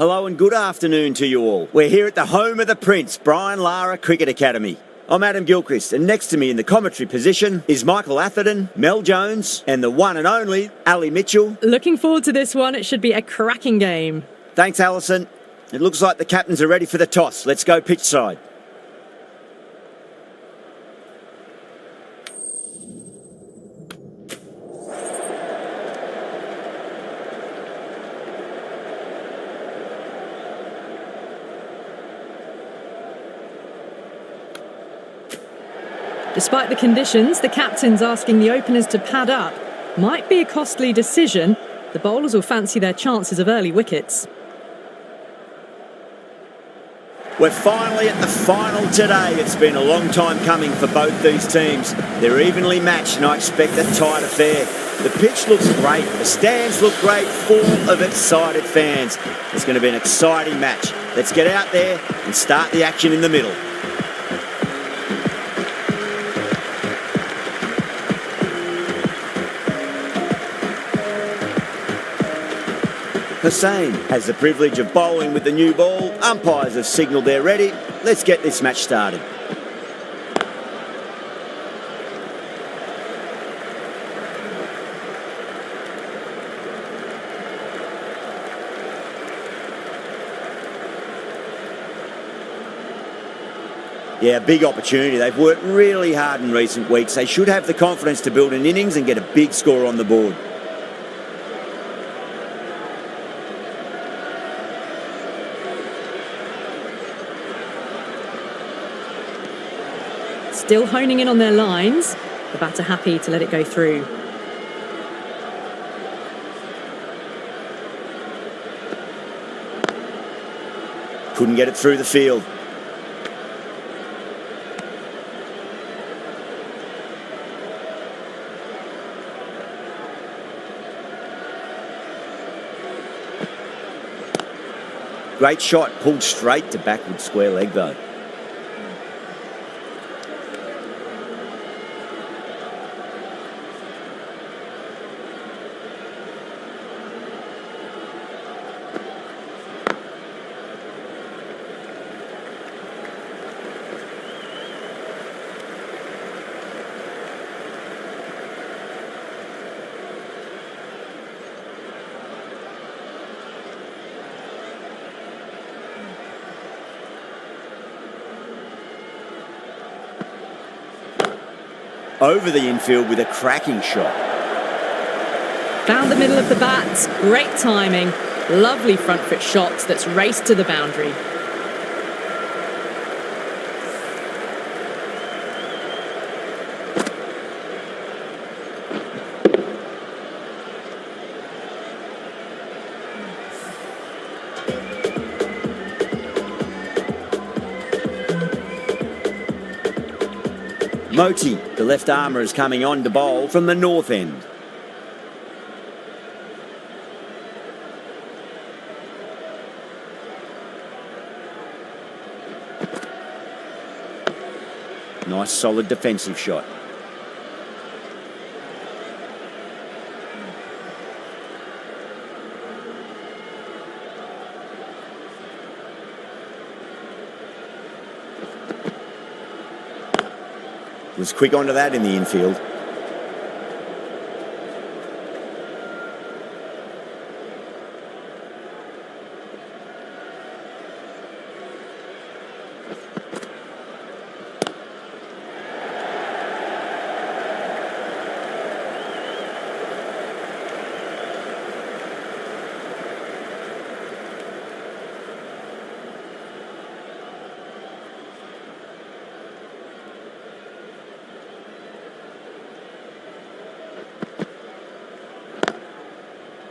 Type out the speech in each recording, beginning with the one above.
Hello and good afternoon to you all. We're here at the home of the Prince, Brian Lara Cricket Academy. I'm Adam Gilchrist, and next to me in the commentary position is Michael Atherton, Mel Jones, and the one and only Ali Mitchell. Looking forward to this one. It should be a cracking game. Thanks, Alison. It looks like the captains are ready for the toss. Let's go pitch side. Despite the conditions, the captain's asking the openers to pad up. Might be a costly decision. The bowlers will fancy their chances of early wickets. We're finally at the final today. It's been a long time coming for both these teams. They're evenly matched and I expect a tight affair. The pitch looks great. The stands look great, full of excited fans. It's going to be an exciting match. Let's get out there and start the action in the middle. Hussain has the privilege of bowling with the new ball. Umpires have signalled they're ready. Let's get this match started. Yeah, big opportunity. They've worked really hard in recent weeks. They should have the confidence to build an innings and get a big score on the board. Still honing in on their lines. The batter happy to let it go through. Couldn't get it through the field. Great shot, pulled straight to backward square leg though. Over the infield with a cracking shot. Found the middle of the bat. Great timing. Lovely front foot shots that's raced to the boundary. Moti, the left armour, is coming on to bowl from the north end. Nice solid defensive shot. Was quick onto that in the infield.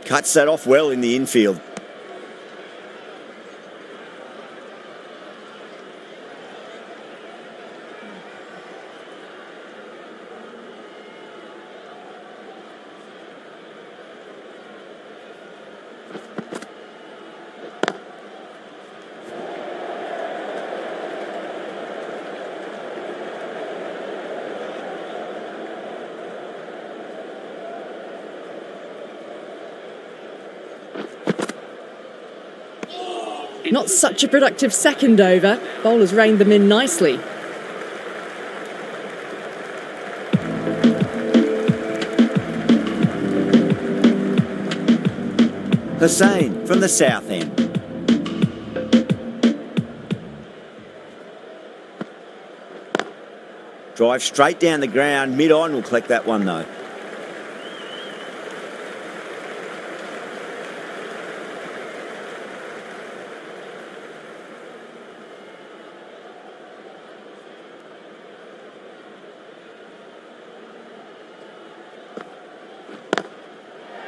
Cuts that off well in the infield. Not such a productive second over. Bowlers reined them in nicely. Hussain from the south end. Drive straight down the ground, mid-on will collect that one though.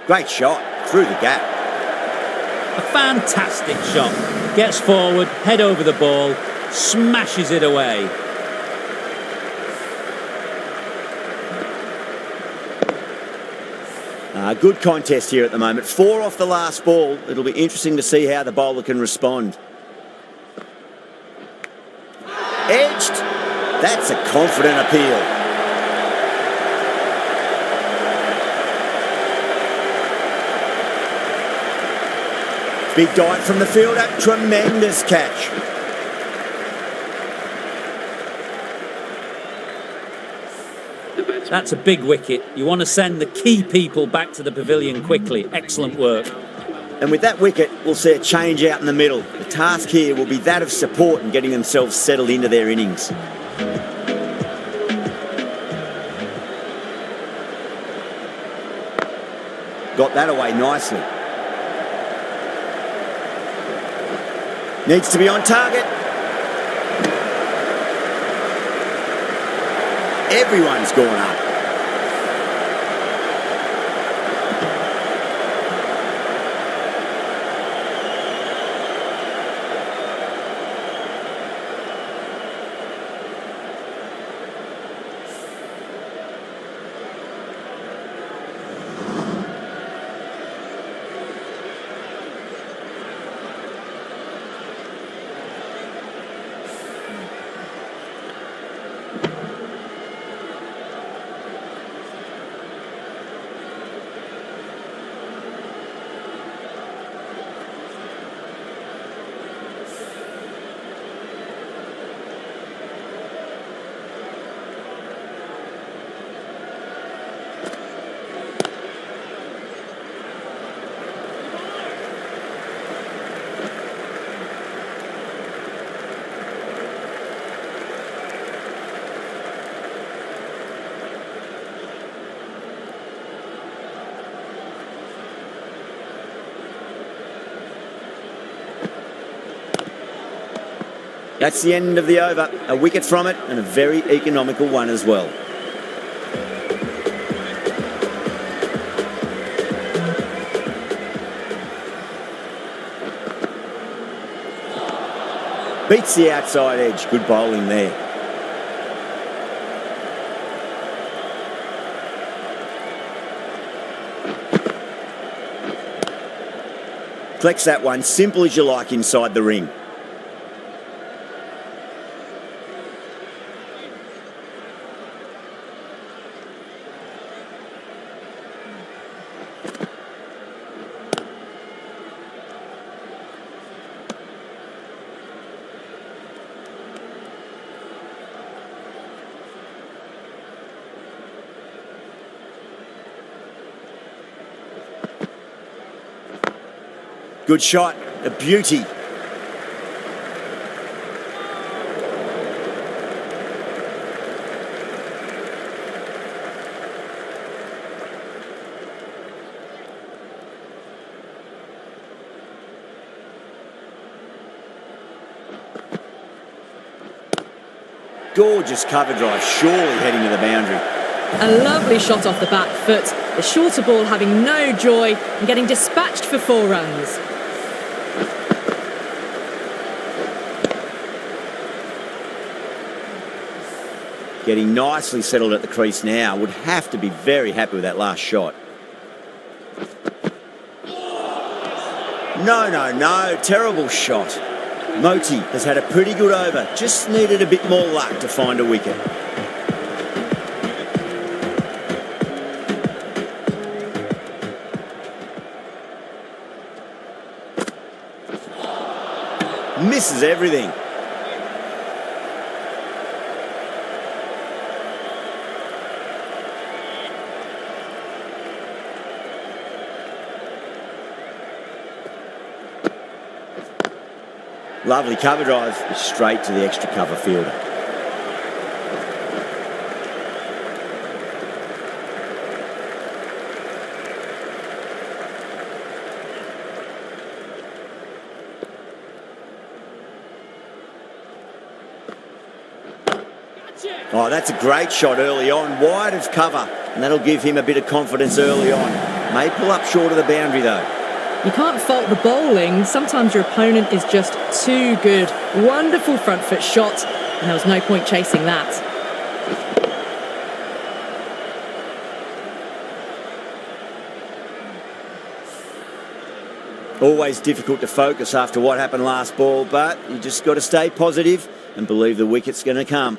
Great shot, through the gap. A fantastic shot. Gets forward, head over the ball, smashes it away. Good contest here at the moment. 4 off the last ball. It'll be interesting to see how the bowler can respond. Edged. That's a confident appeal. Big dive from the fielder. Tremendous catch. That's a big wicket. You want to send the key people back to the pavilion quickly. Excellent work. And with that wicket, we'll see a change out in the middle. The task here will be that of support and getting themselves settled into their innings. Got that away nicely. Needs to be on target. Everyone's gone up. That's the end of the over. A wicket from it and a very economical one as well. Beats the outside edge. Good bowling there. Collects that one, simple as you like inside the ring. Good shot, a beauty. Gorgeous cover drive, surely heading to the boundary. A lovely shot off the back foot. The shorter ball having no joy and getting dispatched for 4 runs. Getting nicely settled at the crease now. Would have to be very happy with that last shot. No. Terrible shot. Moti has had a pretty good over. Just needed a bit more luck to find a wicket. misses everything. Lovely cover drive, straight to the extra cover fielder. Oh, that's a great shot early on, wide of cover, and that'll give him a bit of confidence early on. May pull up short of the boundary though. You can't fault the bowling. Sometimes your opponent is just too good. Wonderful front foot shot, and there was no point chasing that. Always difficult to focus after what happened last ball, but you just got to stay positive and believe the wicket's going to come.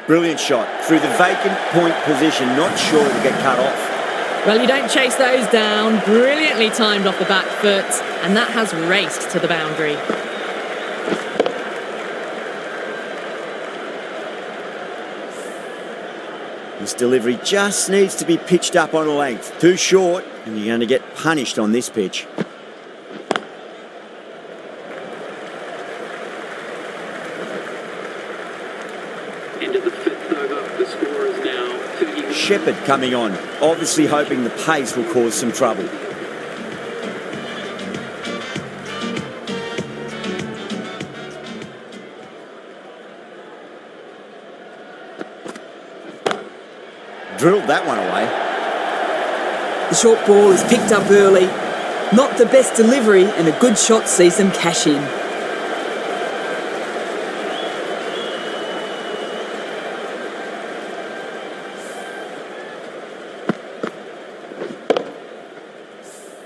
Brilliant shot through the vacant point position, not sure to get cut off. Well, you don't chase those down. Brilliantly timed off the back foot, and that has raced to the boundary. This delivery just needs to be pitched up on a length. Too short, and you're going to get punished on this pitch. Shepherd coming on, obviously hoping the pace will cause some trouble. Drilled that one away. The short ball is picked up early. Not the best delivery, and a good shot sees them cash in.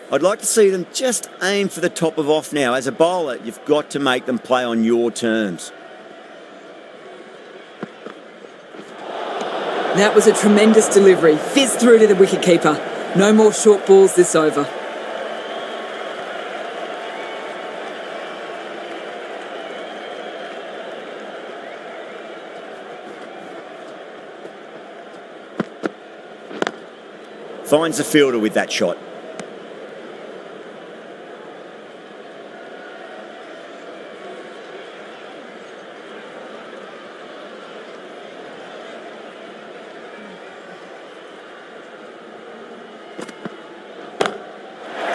I'd like to see them just aim for the top of off now. As a bowler, you've got to make them play on your terms. That was a tremendous delivery. Fizzed through to the wicketkeeper. No more short balls this over. Finds the fielder with that shot.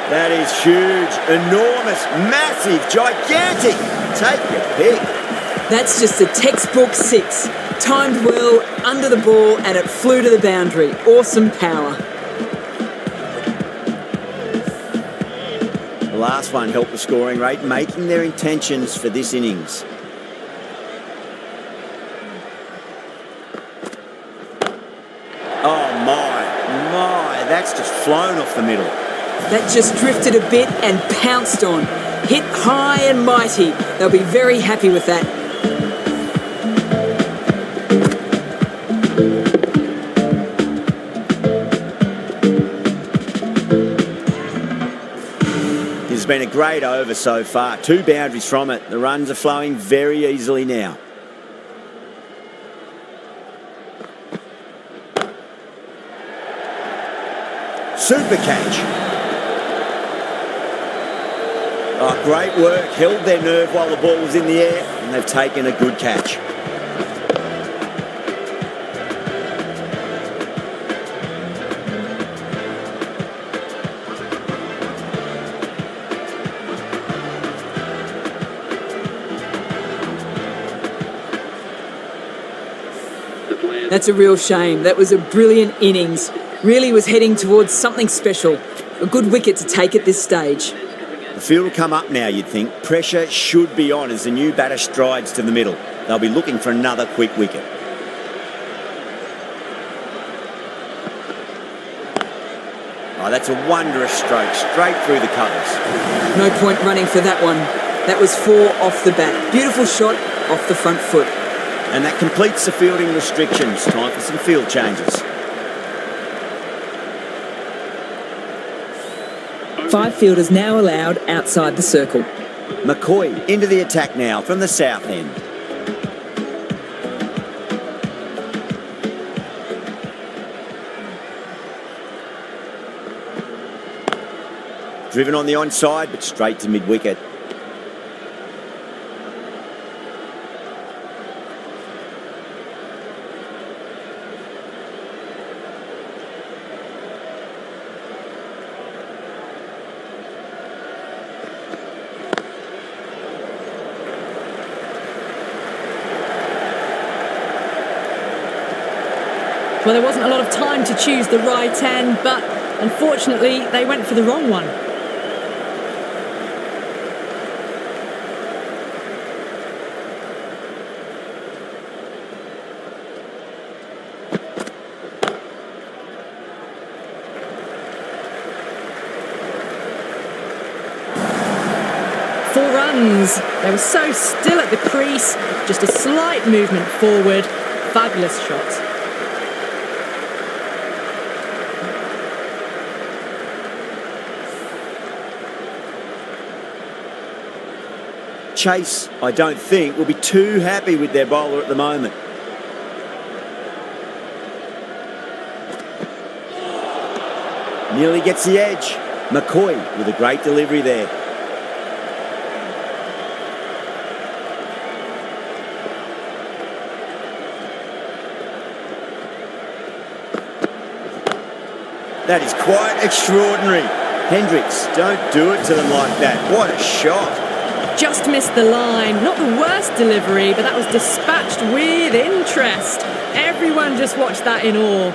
That is huge, enormous, massive, gigantic. Take your pick. That's just a textbook six. Timed well, under the ball, and it flew to the boundary. Awesome power. The last one helped the scoring rate, making their intentions for this innings. Oh my, that's just flown off the middle. That just drifted a bit and pounced on. Hit high and mighty. They'll be very happy with that. This has been a great over so far. 2 boundaries from it. The runs are flowing very easily now. Super catch. Oh, great work. Held their nerve while the ball was in the air, and they've taken a good catch. That's a real shame. That was a brilliant innings. Really was heading towards something special. A good wicket to take at this stage. The field will come up now, you'd think. Pressure should be on as the new batter strides to the middle. They'll be looking for another quick wicket. Oh, that's a wondrous stroke, straight through the covers. No point running for that one. That was 4 off the bat. Beautiful shot off the front foot. And that completes the fielding restrictions. Time for some field changes. 5 fielders now allowed outside the circle. McCoy into the attack now from the south end. Driven on the onside, but straight to mid-wicket. Well, there wasn't a lot of time to choose the right end, but unfortunately, they went for the wrong one. Four runs. They were so still at the crease, just a slight movement forward. Fabulous shot. Chase, I don't think, will be too happy with their bowler at the moment. Nearly gets the edge. McCoy with a great delivery there. That is quite extraordinary. Hendricks, don't do it to them like that. What a shot. Just missed the line. Not the worst delivery, but that was dispatched with interest. Everyone just watched that in awe.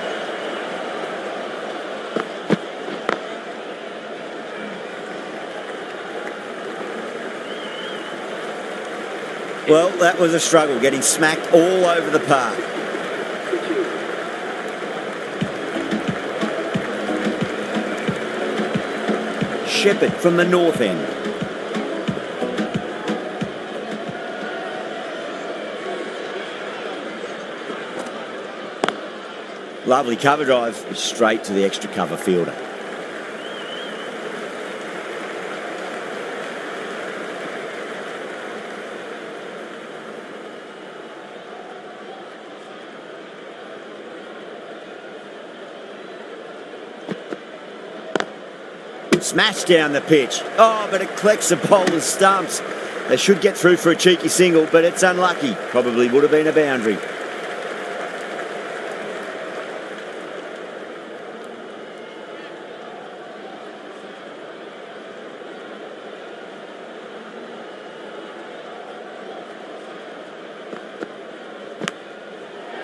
Well, that was a struggle, getting smacked all over the park. Shepherd from the north end. Lovely cover drive, straight to the extra cover fielder. Smash down the pitch. Oh, but it collects the bowler's stumps. They should get through for a cheeky single, but it's unlucky. Probably would have been a boundary.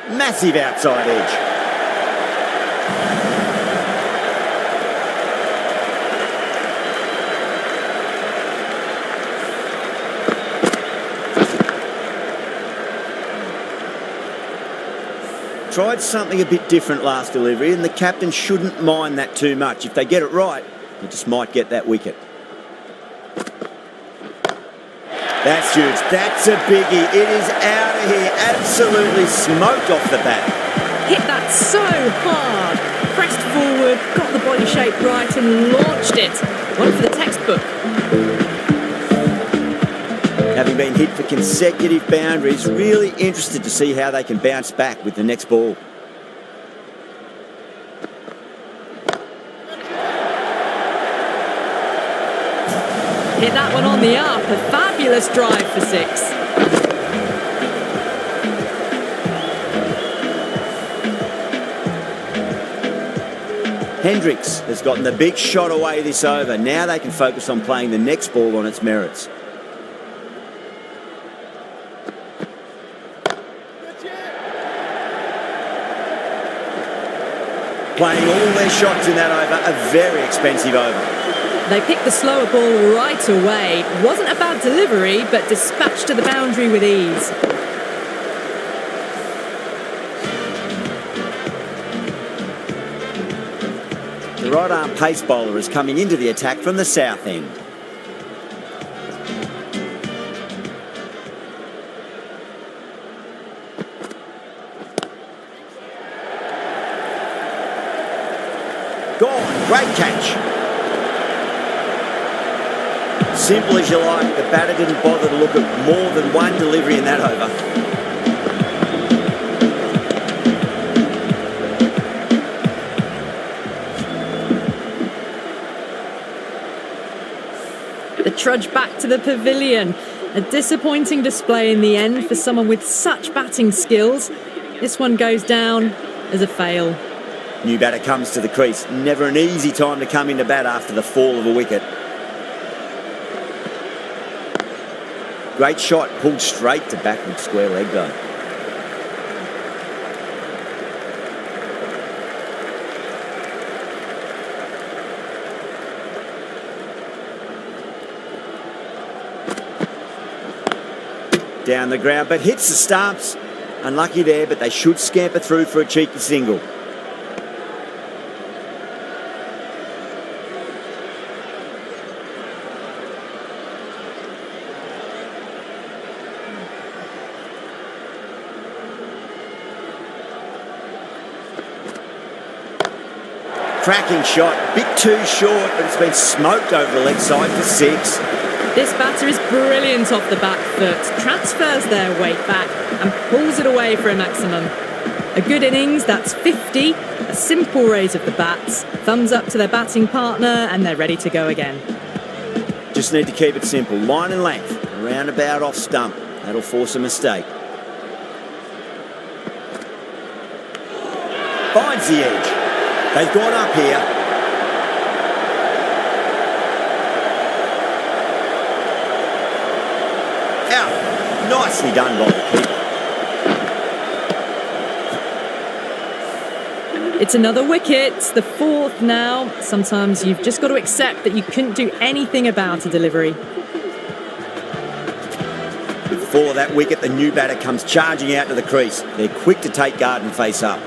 Massive outside edge. Tried something a bit different last delivery, and the captain shouldn't mind that too much. If they get it right, they just might get that wicket. That's huge. That's a biggie. It is out of here. Absolutely smoked off the bat. Hit that so hard. Pressed forward, got the body shape right and launched it. One for the textbook. Having been hit for consecutive boundaries, really interested to see how they can bounce back with the next ball. Hit that one on the up. A fabulous drive for 6. Hendricks has gotten the big shot away this over. Now they can focus on playing the next ball on its merits. Playing all their shots in that over, a very expensive over. They picked the slower ball right away. Wasn't a bad delivery, but dispatched to the boundary with ease. The right-arm pace bowler is coming into the attack from the south end. Gone, great catch. Simple as you like, the batter didn't bother to look at more than one delivery in that over. The trudge back to the pavilion. A disappointing display in the end for someone with such batting skills. This one goes down as a fail. New batter comes to the crease. Never an easy time to come into bat after the fall of a wicket. Great shot, pulled straight to backward square leg though. Down the ground, but hits the stumps. Unlucky there, but they should scamper through for a cheeky single. Cracking shot, bit too short, but it's been smoked over the leg side for 6. This batter is brilliant off the back foot, transfers their weight back and pulls it away for a maximum. A good innings, that's 50, a simple raise of the bats, thumbs up to their batting partner and they're ready to go again. Just need to keep it simple, line and length, roundabout off stump. That'll force a mistake. Finds the edge. They've gone up here. Out. Nicely done by the keeper. It's another wicket, the 4th now. Sometimes you've just got to accept that you couldn't do anything about a delivery. Before that wicket, the new batter comes charging out to the crease. They're quick to take guard and face up.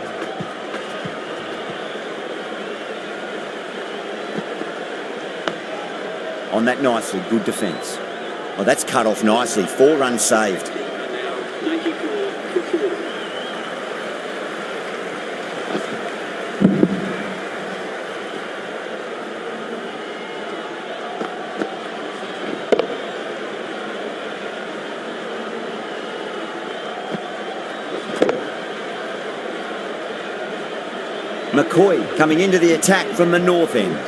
On that nicely, good defence. Oh, that's cut off nicely. 4 runs saved. McCoy coming into the attack from the north end.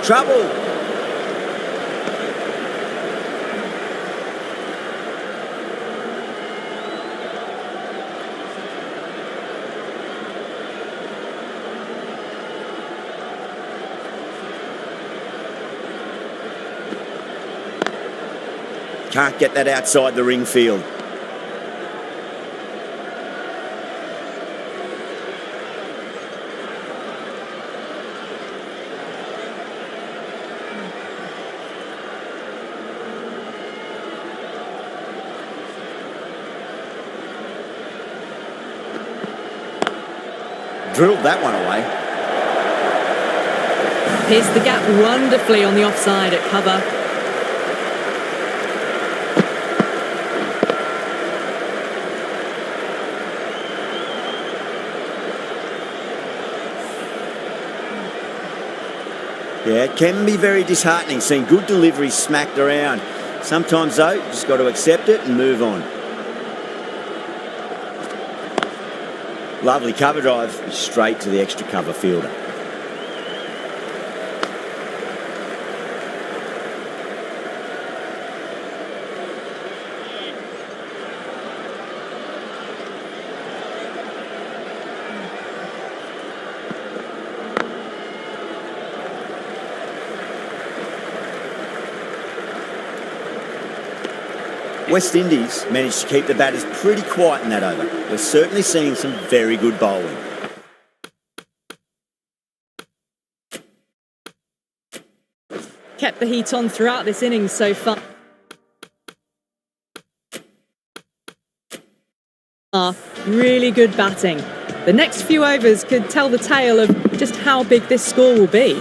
Trouble. Can't get that outside the ring field. Drilled that one away. Pierced the gap wonderfully on the offside at cover. Yeah, it can be very disheartening seeing good deliveries smacked around. Sometimes though, you just got to accept it and move on. Lovely cover drive, straight to the extra cover fielder. West Indies managed to keep the batters pretty quiet in that over. We're certainly seeing some very good bowling. Kept the heat on throughout this innings so far. Really good batting. The next few overs could tell the tale of just how big this score will be.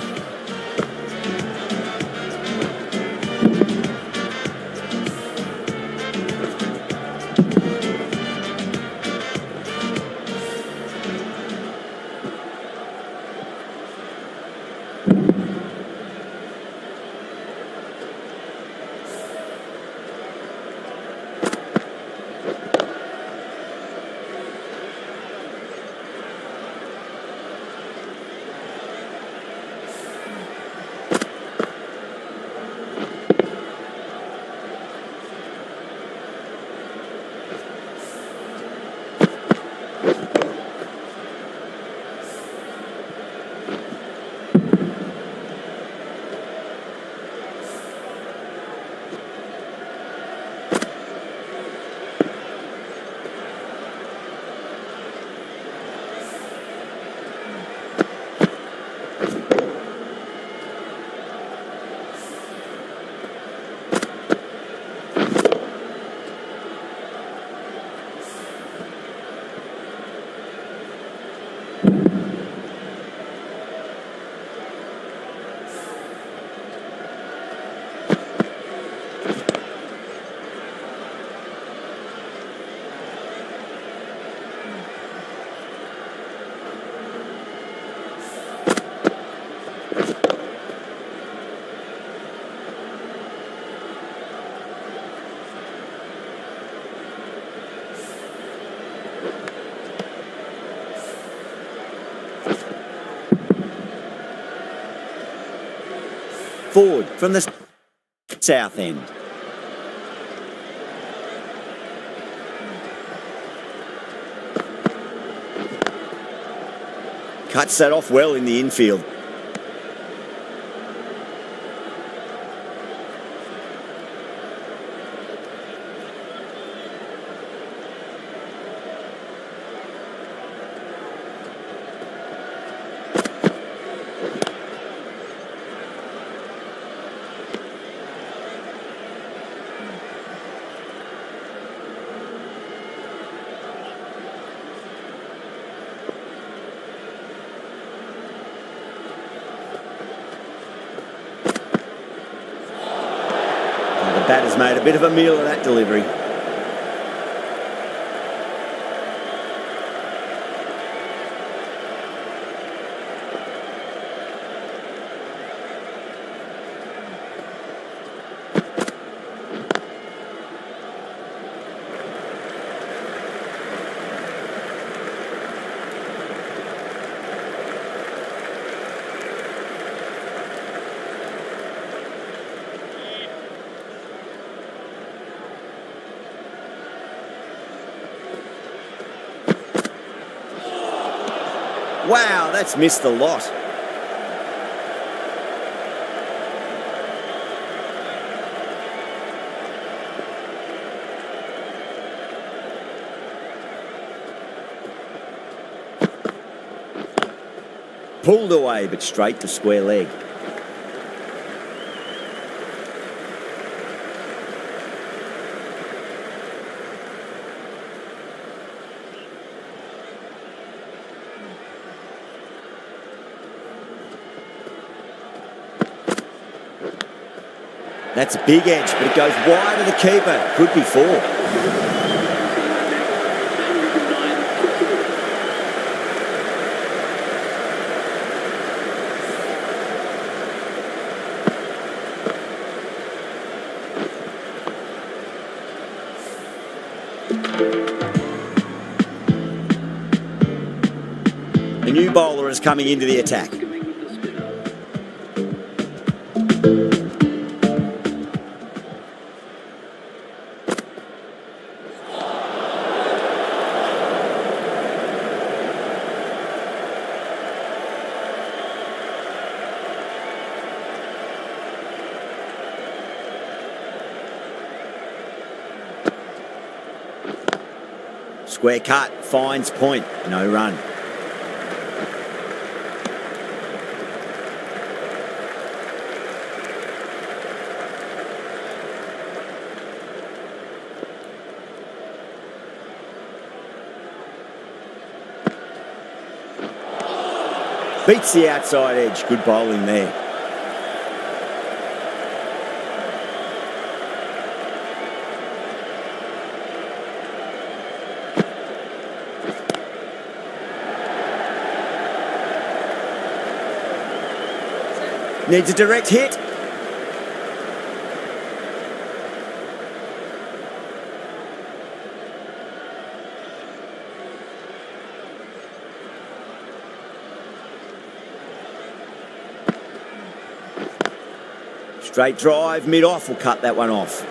Forward from the south end. Cuts that off well in the infield. The batter's made a bit of a meal of that delivery. Wow, that's missed a lot. Pulled away, but straight to square leg. That's a big edge, but it goes wide of the keeper. Could be four. The new bowler is coming into the attack. Square cut, finds point, no run. Beats the outside edge, good bowling there. Needs a direct hit. Straight drive, mid-off, will cut that one off.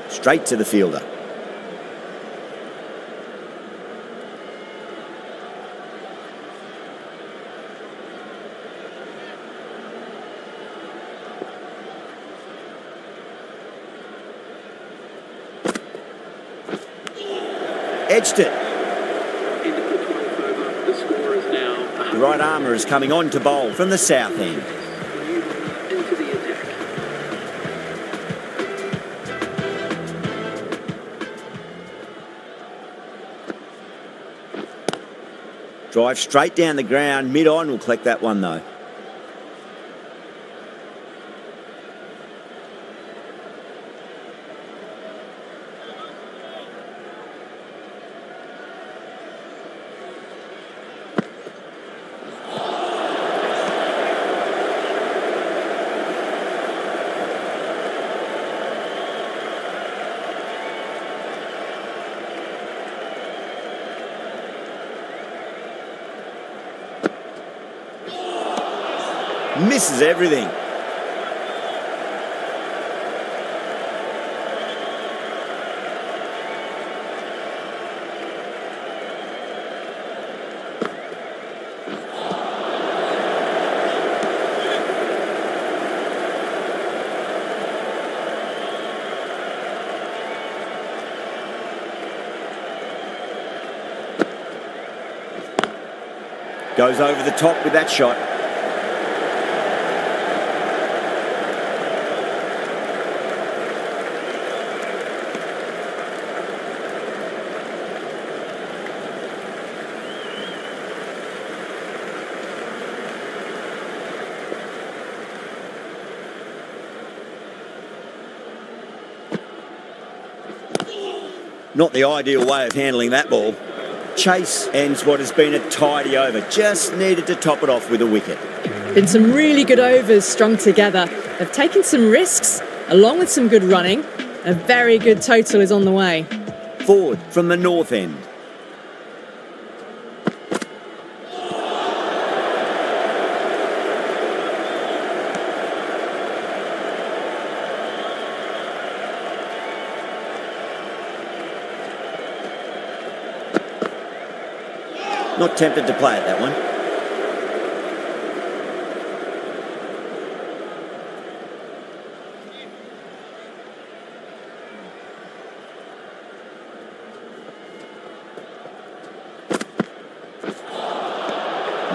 Straight to the fielder. Edged it. The score is now The right armour is coming on to bowl from the south end. into the attack. Drive straight down the ground, mid-on, will collect that one though. Misses everything. Goes over the top with that shot. Not the ideal way of handling that ball. Chase ends what has been a tidy over. Just needed to top it off with a wicket. Been some really good overs strung together. They've taken some risks, along with some good running. A very good total is on the way. Forward from the north end. Not tempted to play at that one.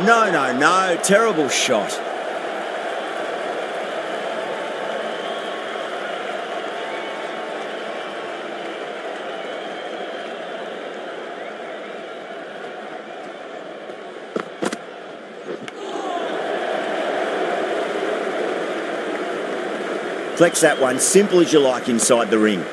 No. Terrible shot. Flex that one, simple as you like inside the ring.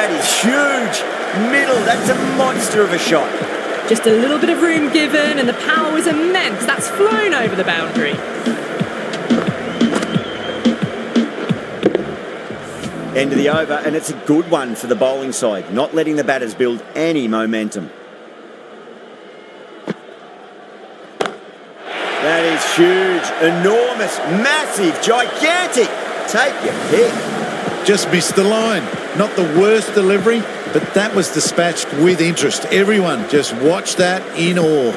That is huge. Middle, that's a monster of a shot. Just a little bit of room given, and the power was immense. That's flown over the boundary. End of the over, and it's a good one for the bowling side, not letting the batters build any momentum. That is huge, enormous, massive, gigantic. Take your pick. Just missed the line. Not the worst delivery, but that was dispatched with interest. Everyone just watched that in awe.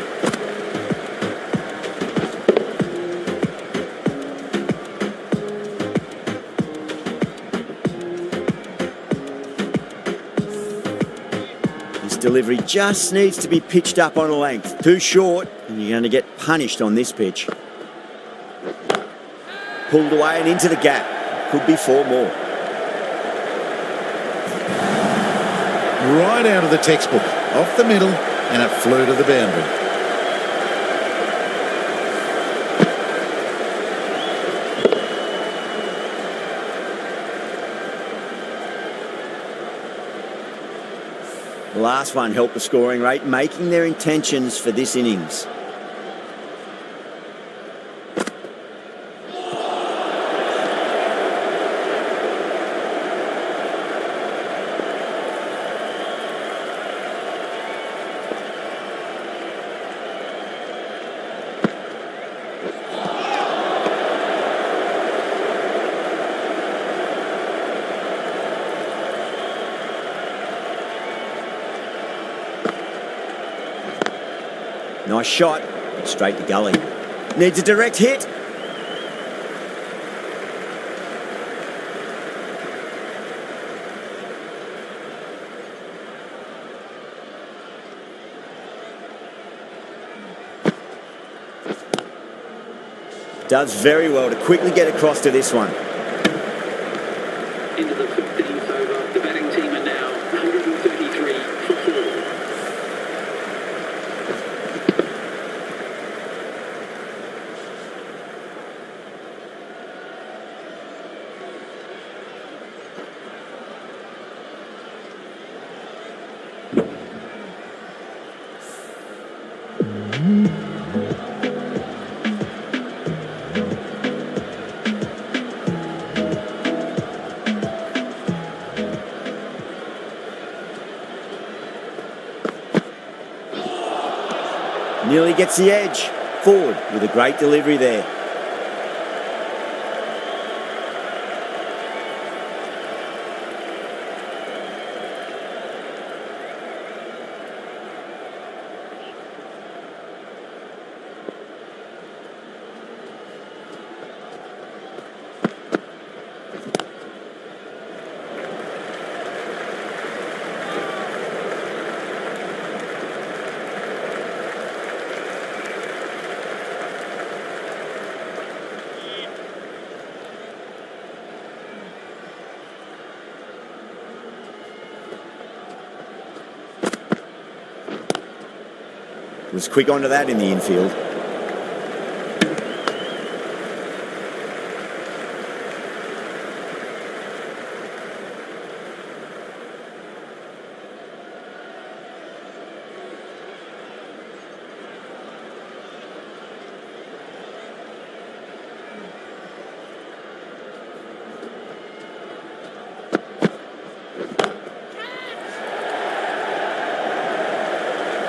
This delivery just needs to be pitched up on a length. Too short, and you're going to get punished on this pitch. Pulled away and into the gap. Could be 4 more. Right out of the textbook, off the middle, and it flew to the boundary. The last one helped the scoring rate, making their intentions for this innings. Nice shot, straight to gully. Needs a direct hit. Does very well to quickly get across to this one. Into the 15th over. The batting team are now 133 for 4. Nearly gets the edge. Forward with a great delivery there. Was quick onto that in the infield.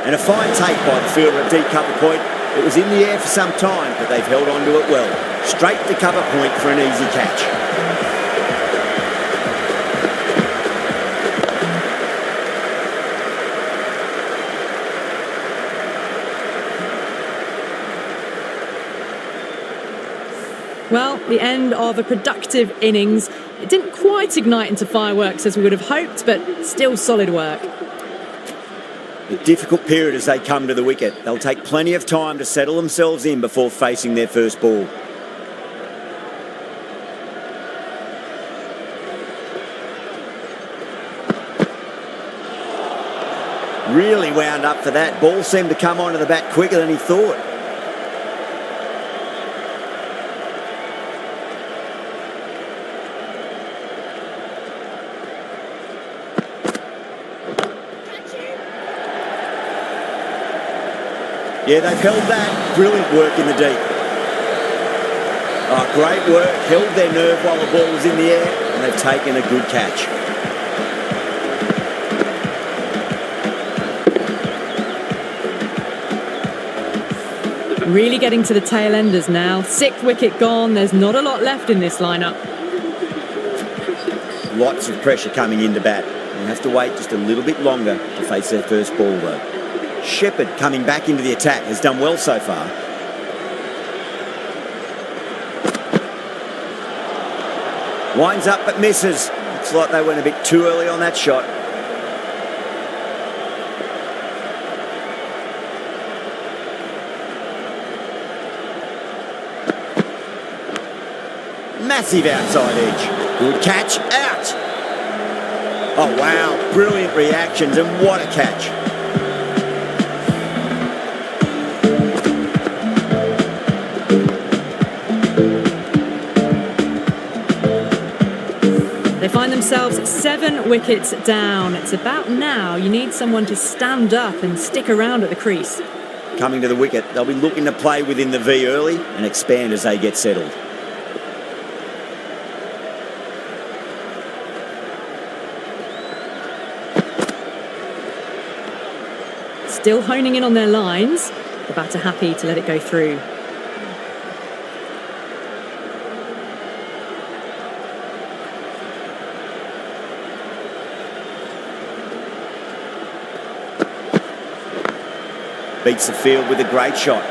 And a fine take by the fielder at deep cover point. It was in the air for some time, but they've held on to it well. Straight to cover point for an easy catch. Well, the end of a productive innings. It didn't quite ignite into fireworks as we would have hoped, but still solid work. A difficult period as they come to the wicket. They'll take plenty of time to settle themselves in before facing their first ball. Really wound up for that. Ball seemed to come onto the bat quicker than he thought. Yeah, they've held that. Brilliant work in the deep. Oh, great work. Held their nerve while the ball was in the air, and they've taken a good catch. Really getting to the tail enders now. 6th wicket gone. There's not a lot left in this lineup. Lots of pressure coming into bat. They'll have to wait just a little bit longer to face their first ball, though. Shepherd coming back into the attack has done well so far. Winds up but misses. Looks like they went a bit too early on that shot. Massive outside edge. Good catch, out. Oh wow, brilliant reactions and what a catch. They find themselves 7 wickets down. It's about now you need someone to stand up and stick around at the crease. Coming to the wicket, they'll be looking to play within the V early and expand as they get settled. Still honing in on their lines. The batter happy to let it go through. Beats the field with a great shot.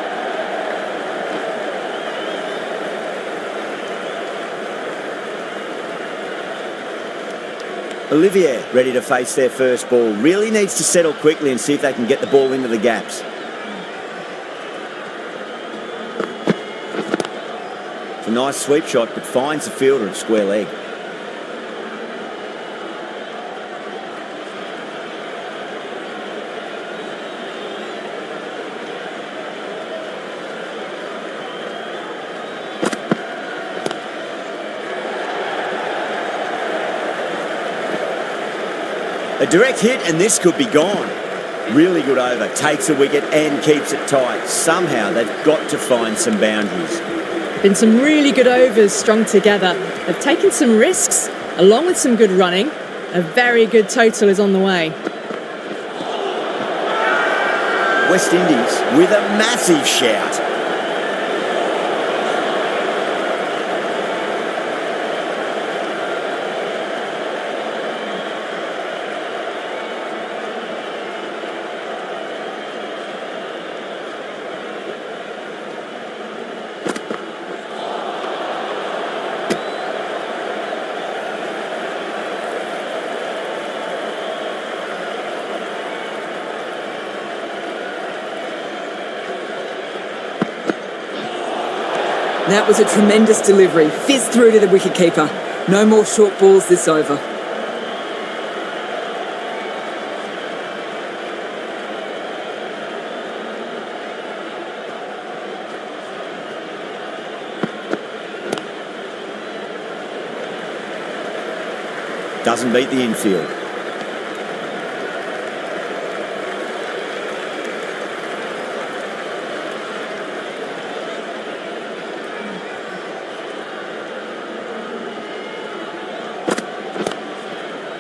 Olivier ready to face their first ball. Really needs to settle quickly and see if they can get the ball into the gaps. It's a nice sweep shot, but finds the fielder at square leg. A direct hit and this could be gone. Really good over, takes a wicket and keeps it tight. Somehow they've got to find some boundaries. Been some really good overs strung together. They've taken some risks along with some good running. A very good total is on the way. Westindies with a massive shout. That was a tremendous delivery. Fizzed through to the wicketkeeper. No more short balls this over. Doesn't beat the infield.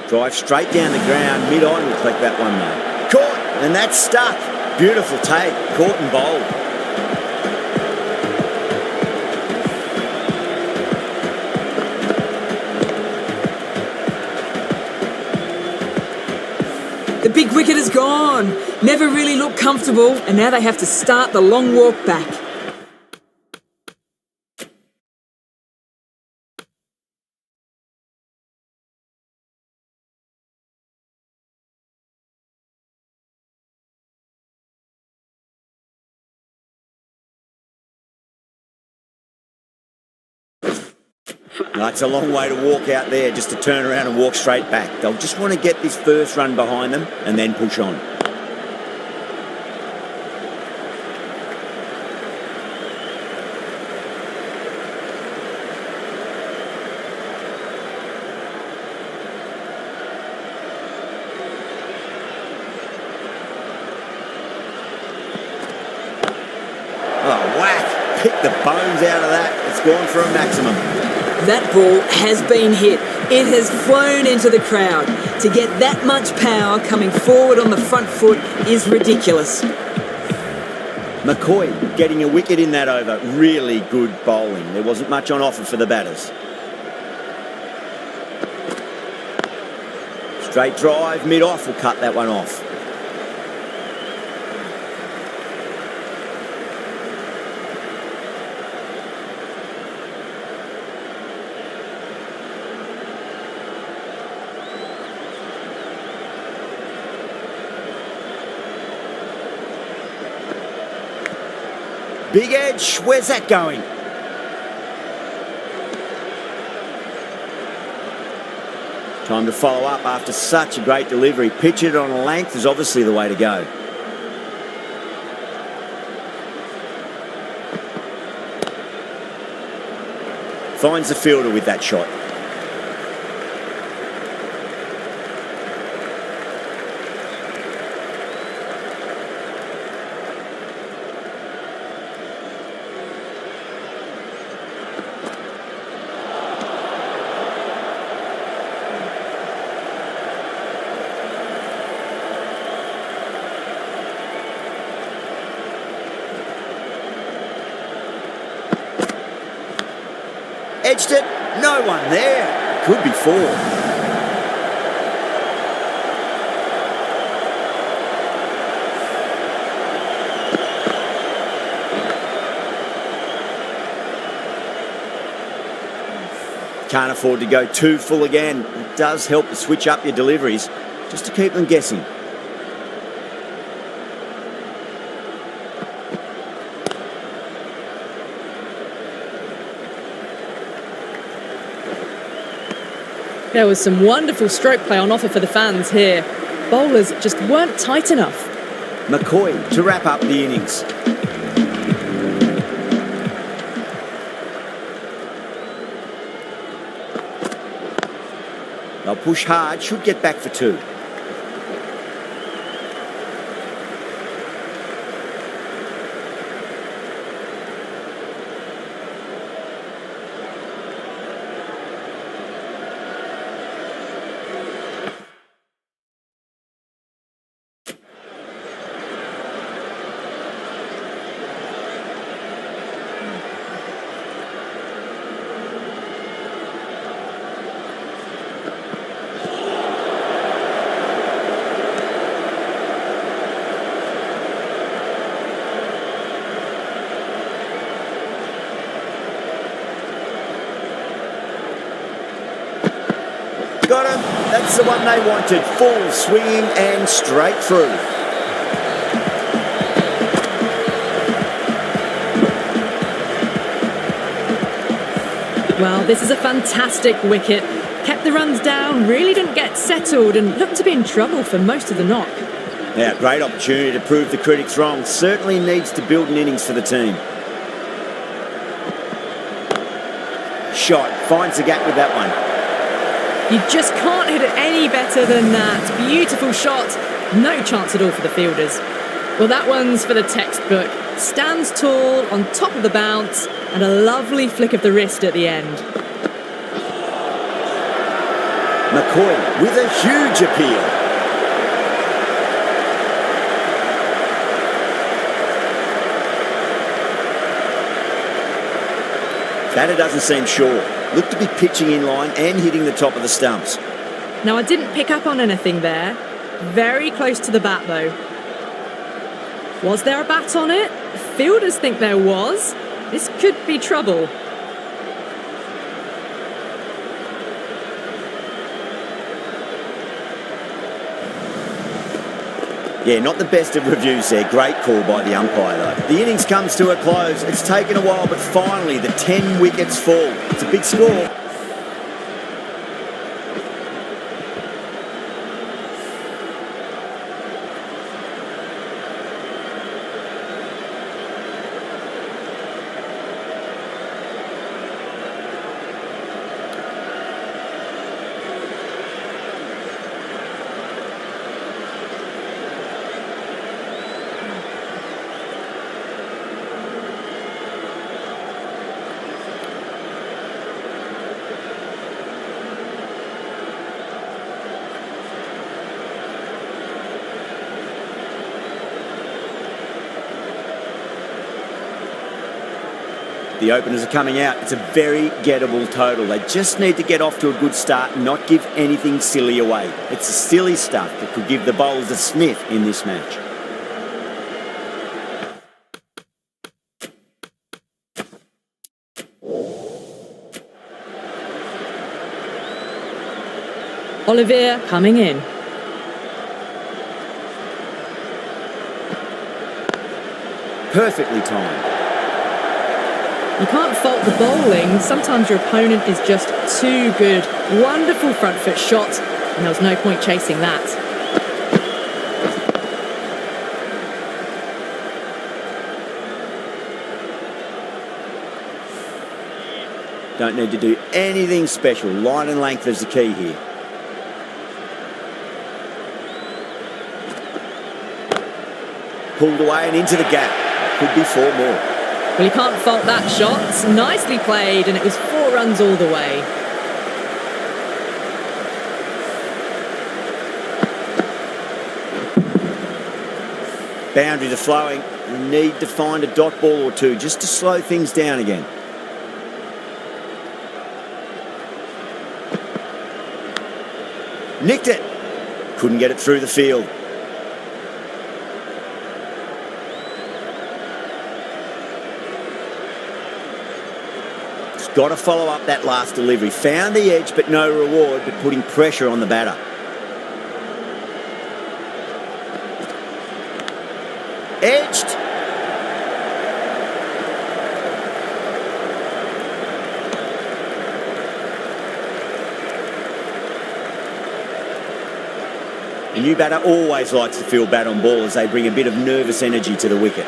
Drive straight down the ground, mid-on will collect that one though. Caught, and that's stuck. Beautiful take, caught and bowled. The big wicket is gone. Never really looked comfortable, and now they have to start the long walk back. It's a long way to walk out there just to turn around and walk straight back. They'll just want to get this first run behind them and then push on. picked the bones out of that. It's gone for a maximum. That ball has been hit. It has flown into the crowd. To get that much power coming forward on the front foot is ridiculous. McCoy getting a wicket in that over. Really good bowling. There wasn't much on offer for the batters. Straight drive, mid-off will cut that one off. Big edge, where's that going? Time to follow up after such a great delivery. Pitch it on a length is obviously the way to go. Finds the fielder with that shot. Edged it, no one there. Could be four. Can't afford to go too full again. It does help to switch up your deliveries just to keep them guessing. There was some wonderful stroke play on offer for the fans here. Bowlers just weren't tight enough. McCoy to wrap up the innings. They'll push hard, should get back for two. Got him. That's the one they wanted. Full swinging and straight through. Well, this is a fantastic wicket. Kept the runs down, really didn't get settled and looked to be in trouble for most of the knock. Yeah, great opportunity to prove the critics wrong. Certainly needs to build an innings for the team. Shot. Finds the gap with that one. You just can't hit it any better than that. Beautiful shot. No chance at all for the fielders. Well, that one's for the textbook. Stands tall, on top of the bounce, and a lovely flick of the wrist at the end. McCoy with a huge appeal. Batter doesn't seem sure. Looked to be pitching in line and hitting the top of the stumps. Now, I didn't pick up on anything there. Very close to the bat, though. Was there a bat on it? Fielders think there was. This could be trouble. Yeah, not the best of reviews there. Great call by the umpire, though. The innings comes to a close. It's taken a while, but finally the 10 wickets fall. It's a big score. The openers are coming out. It's a very gettable total. They just need to get off to a good start and not give anything silly away. It's the silly stuff that could give the bowlers a sniff in this match. Olivier coming in. Perfectly timed. You can't fault the bowling. Sometimes your opponent is just too good. Wonderful front foot shot, and there was no point chasing that. Don't need to do anything special. Line and length is the key here. Pulled away and into the gap. Could be 4 more. Well, you can't fault that shot. Nicely played, and it was 4 runs all the way. Boundaries are flowing. You need to find a dot ball or two just to slow things down again. Nicked it. Couldn't get it through the field. Just got to follow up that last delivery. Found the edge, but no reward, but putting pressure on the batter. Edged. The new batter always likes to feel bat on ball as they bring a bit of nervous energy to the wicket.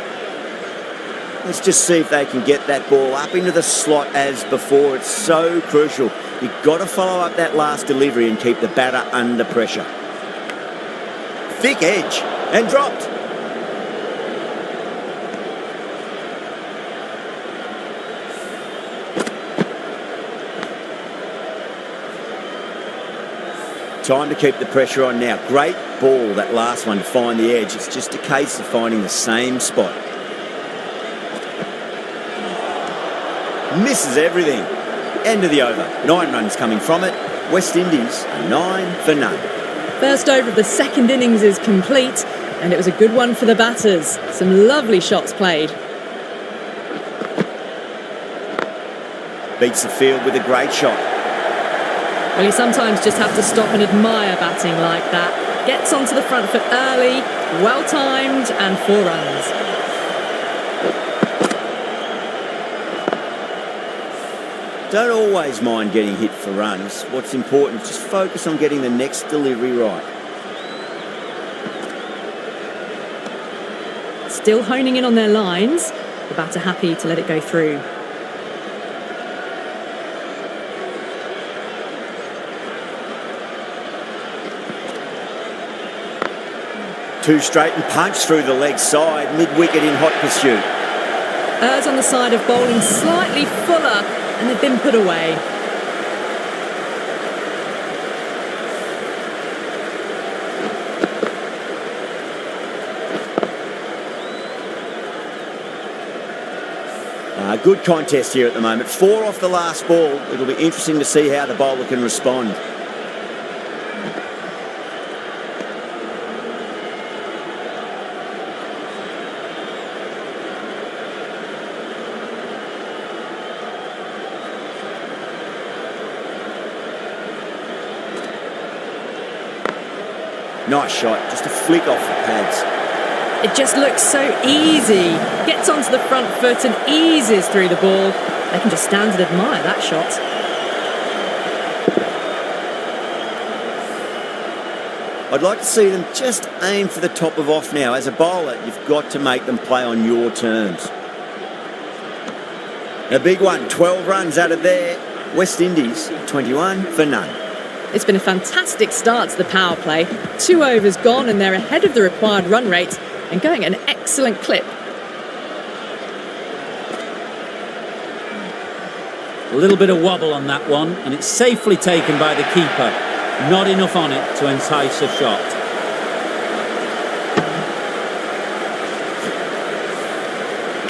Let's just see if they can get that ball up into the slot as before. It's so crucial. You've got to follow up that last delivery and keep the batter under pressure. Thick edge and dropped. Time to keep the pressure on now. Great ball, that last one, to find the edge. It's just a case of finding the same spot. Misses everything. End of the over. 9 runs coming from it. Westindies are 9 for none. First over of the second innings is complete, and it was a good one for the batters. Some lovely shots played. Beats the field with a great shot. Well, you sometimes just have to stop and admire batting like that. Gets onto the front foot early, well timed, and 4 runs. Don't always mind getting hit for runs. What's important is just focus on getting the next delivery right. Still honing in on their lines. The batter happy to let it go through. Two straight and punch through the leg side, mid-wicket in hot pursuit. Errs on the side of bowling slightly fuller, and they've been put away. Good contest here at the moment. 4 off the last ball. It'll be interesting to see how the bowler can respond. Nice shot, just a flick off the pads. It just looks so easy. Gets onto the front foot and eases through the ball. They can just stand and admire that shot. I'd like to see them just aim for the top of off now. As a bowler, you've got to make them play on your terms. A big one, 12 runs out of there. Westindies, 21 for none. It's been a fantastic start to the power play. 2 overs gone and they're ahead of the required run rate and going at an excellent clip. A little bit of wobble on that one, and it's safely taken by the keeper. Not enough on it to entice a shot.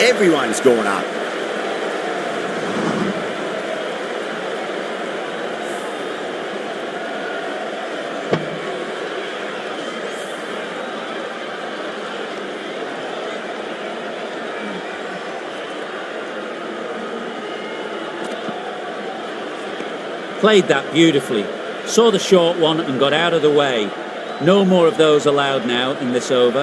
Everyone's gone up. Played that beautifully. Saw the short one and got out of the way. No more of those allowed now in this over.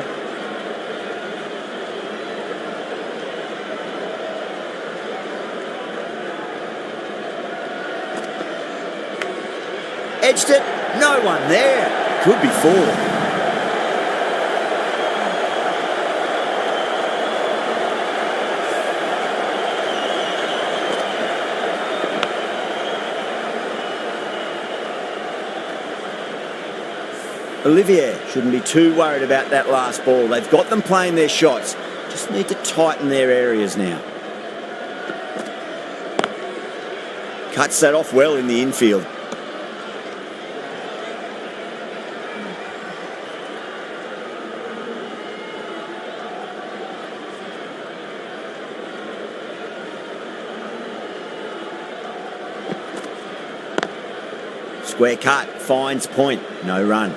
Edged it, no one there. Could be four. Olivier shouldn't be too worried about that last ball. They've got them playing their shots. Just need to tighten their areas now. Cuts that off well in the infield. Square cut, finds point, no run.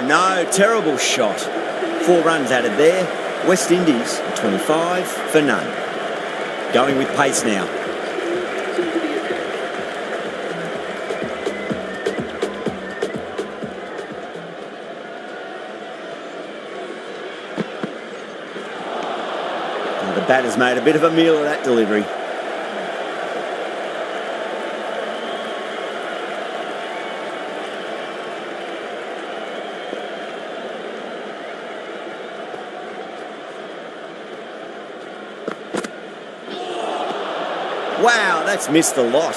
No, terrible shot. 4 runs added there. Westindies, 25 for none. Going with pace now. Now the batter's made a bit of a meal of that delivery. Wow, that's missed a lot.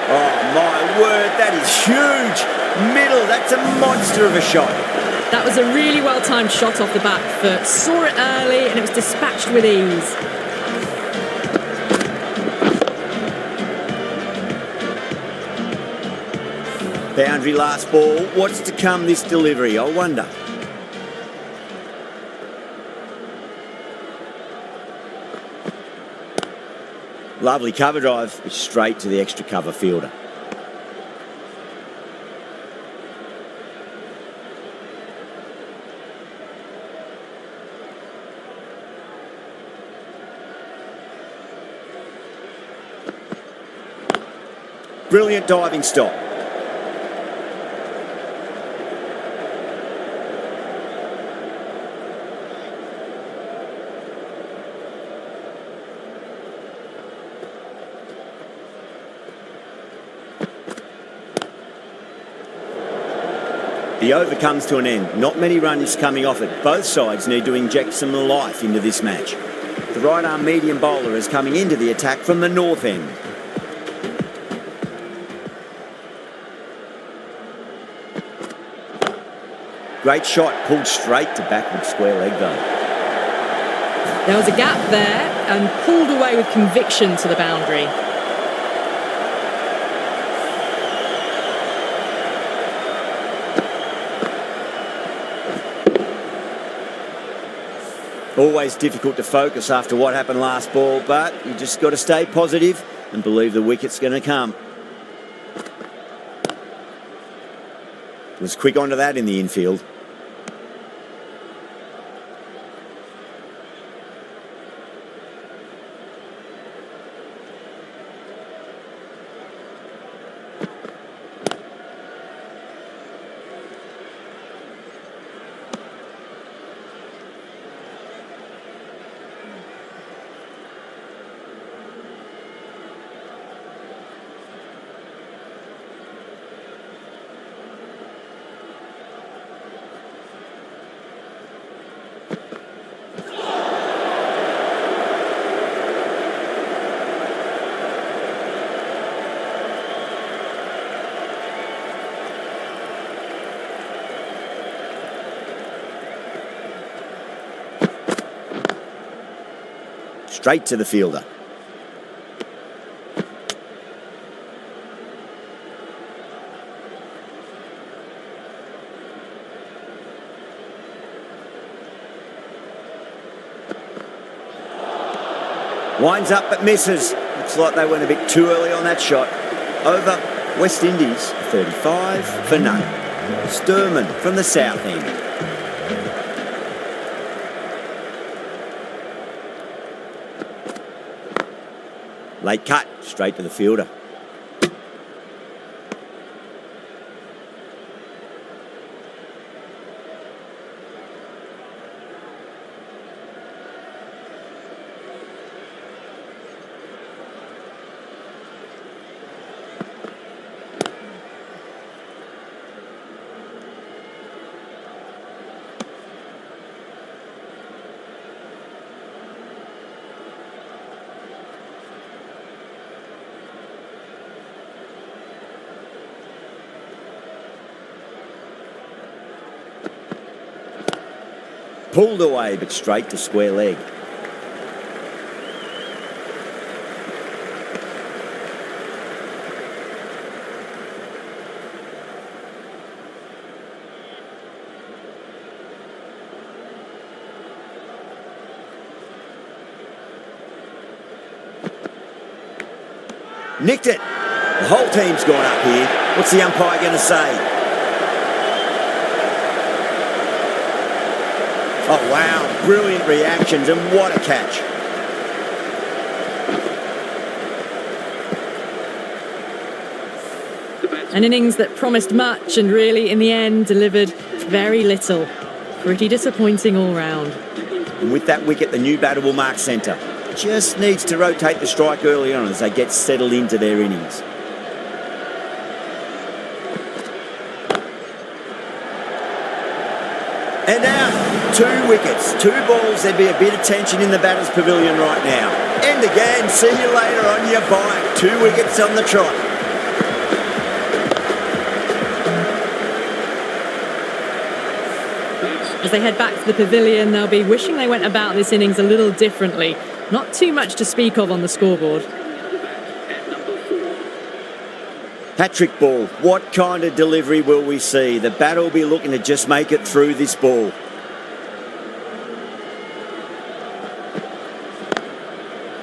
Oh my word, that is huge. Middle, that's a monster of a shot. That was a really well-timed shot off the back foot. Saw it early and it was dispatched with ease. Boundary last ball. What's to come this delivery, I wonder. Lovely cover drive, straight to the extra cover fielder. Brilliant diving stop. The over comes to an end. Not many runs coming off it. Both sides need to inject some life into this match. The right arm medium bowler is coming into the attack from the north end. Great shot, pulled straight to backward square leg though. There was a gap there and pulled away with conviction to the boundary. Always difficult to focus after what happened last ball, but you just got to stay positive and believe the wicket's going to come. Was quick onto that in the infield. Straight to the fielder. Winds up but misses. Looks like they went a bit too early on that shot. Over Westindies, 35 for none. Sturman from the south end. Late cut, straight to the fielder. Pulled away, but straight to square leg. Nicked it. The whole team's gone up here. What's the umpire going to say? Oh, wow. Brilliant reactions, and what a catch. An innings that promised much and really, in the end, delivered very little. Pretty disappointing all round. And with that wicket, the new batter will mark centre. Just needs to rotate the strike early on as they get settled into their innings. And out. 2 wickets, 2 balls. There'd be a bit of tension in the batter's pavilion right now. And again, see you later on your bike. 2 wickets on the trot. As they head back to the pavilion, they'll be wishing they went about this innings a little differently. Not too much to speak of on the scoreboard. Hat-trick ball. What kind of delivery will we see? The batter will be looking to just make it through this ball.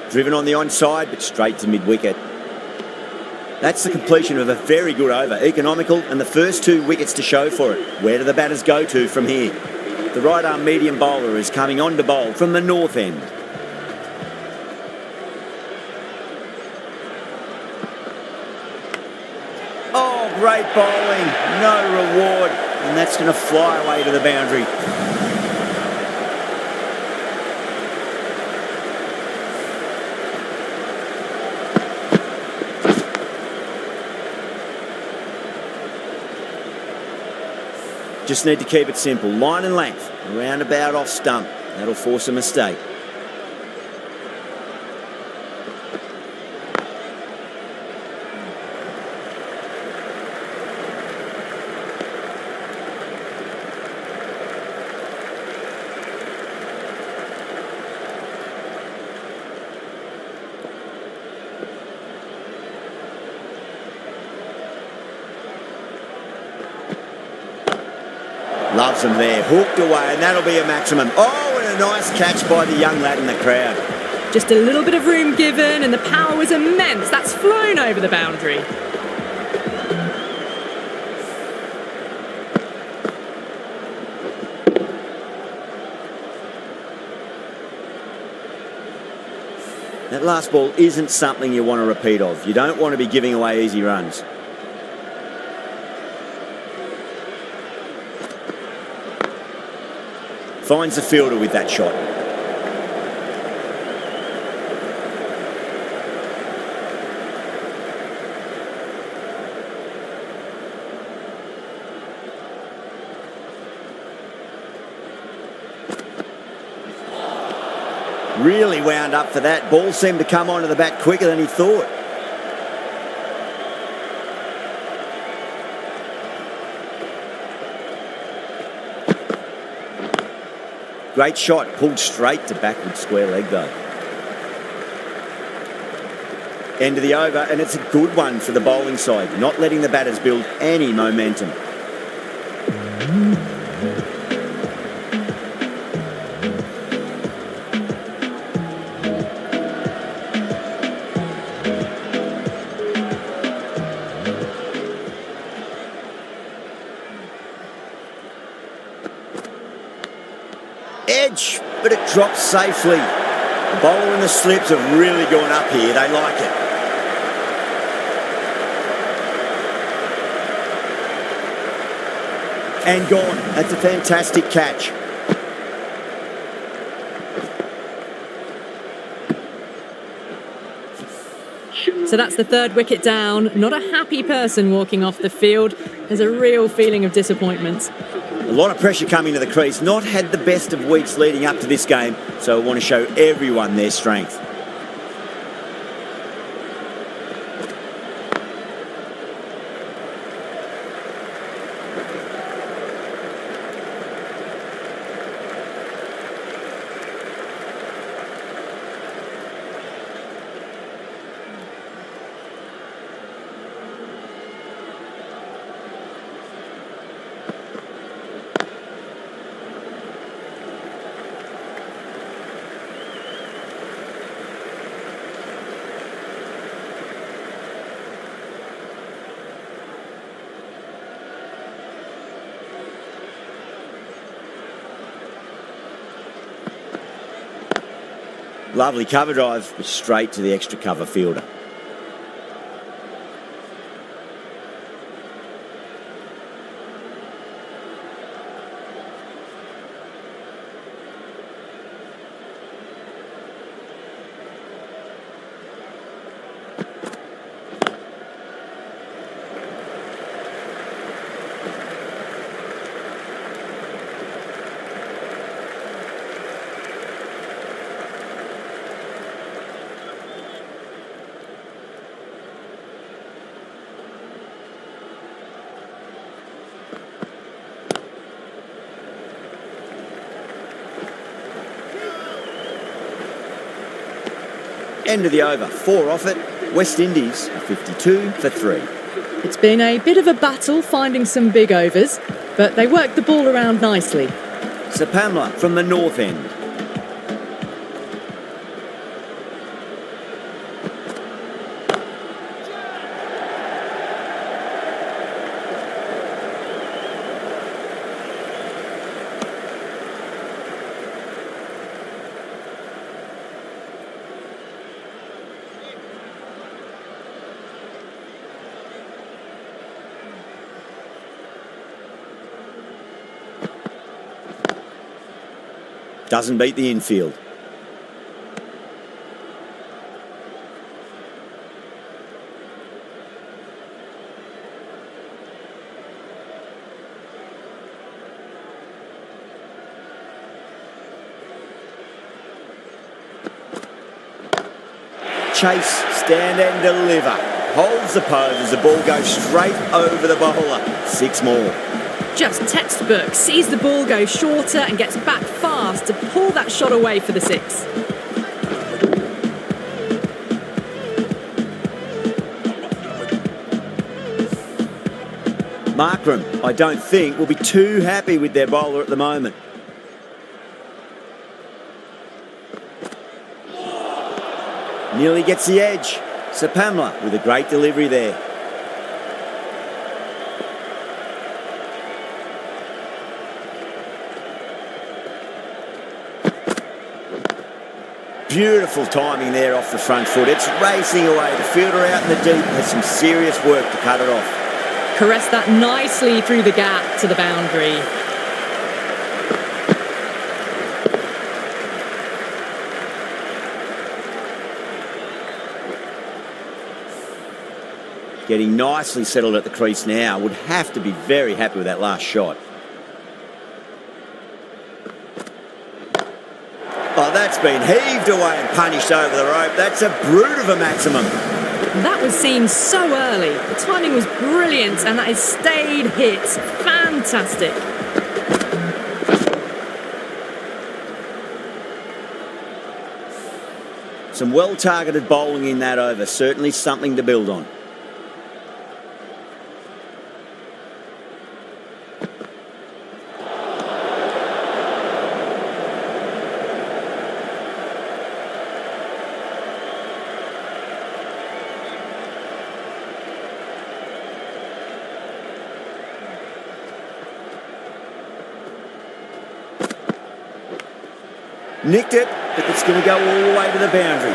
Driven on the onside, but straight to mid-wicket. That's the completion of a very good over. Economical, and the first 2 wickets to show for it. Where do the batters go to from here? The right-arm medium bowler is coming on to bowl from the north end. Oh, great bowling. No reward. And that's going to fly away to the boundary. Just need to keep it simple. Line and length. Around about off stump. That'll force a mistake. Loves them there, hooked away, and that'll be a maximum. Oh, and a nice catch by the young lad in the crowd. Just a little bit of room given, and the power was immense. That's flown over the boundary. That last ball isn't something you want to repeat of. You don't want to be giving away easy runs. Finds the fielder with that shot. Really wound up for that. Ball seemed to come onto the bat quicker than he thought. Great shot, pulled straight to backward square leg though. End of the over, and it's a good one for the bowling side, not letting the batters build any momentum. Edge, but it drops safely. The bowler and the slips have really gone up here. They like it. And gone. That's a fantastic catch. So that's the third wicket down. Not a happy person walking off the field. There's a real feeling of disappointment. A lot of pressure coming to the crease. Not had the best of weeks leading up to this game, so I want to show everyone their strength. Lovely cover drive, but straight to the extra cover fielder. End of the over, 4 off it. Westindies are 52 for 3. It's been a bit of a battle finding some big overs, but they worked the ball around nicely. So Pamela from the north end. Doesn't beat the infield. Chase, stand and deliver. Holds the pose as the ball goes straight over the bowler. 6 more. Just textbook, sees the ball go shorter and gets back fast to pull that shot away for the 6. Markram, I don't think, will be too happy with their bowler at the moment. Nearly gets the edge. So Pamela with a great delivery there. Beautiful timing there off the front foot. It's racing away. The fielder out in the deep has some serious work to cut it off. Caress that nicely through the gap to the boundary. Getting nicely settled at the crease now. Would have to be very happy with that last shot. Oh, that's been heaved away and punished over the rope. That's a brute of a maximum. That was seen so early. The timing was brilliant and that is stayed hit. Fantastic. Some well-targeted bowling in that over. Certainly something to build on. Nicked it, but it's going to go all the way to the boundary.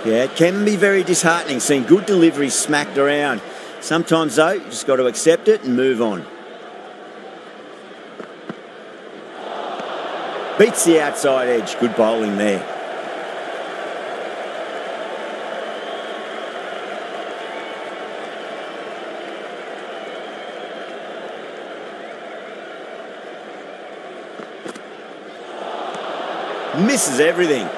Yeah, it can be very disheartening seeing good deliveries smacked around. Sometimes, though, you just got to accept it and move on. Beats the outside edge. Good bowling there. Misses everything.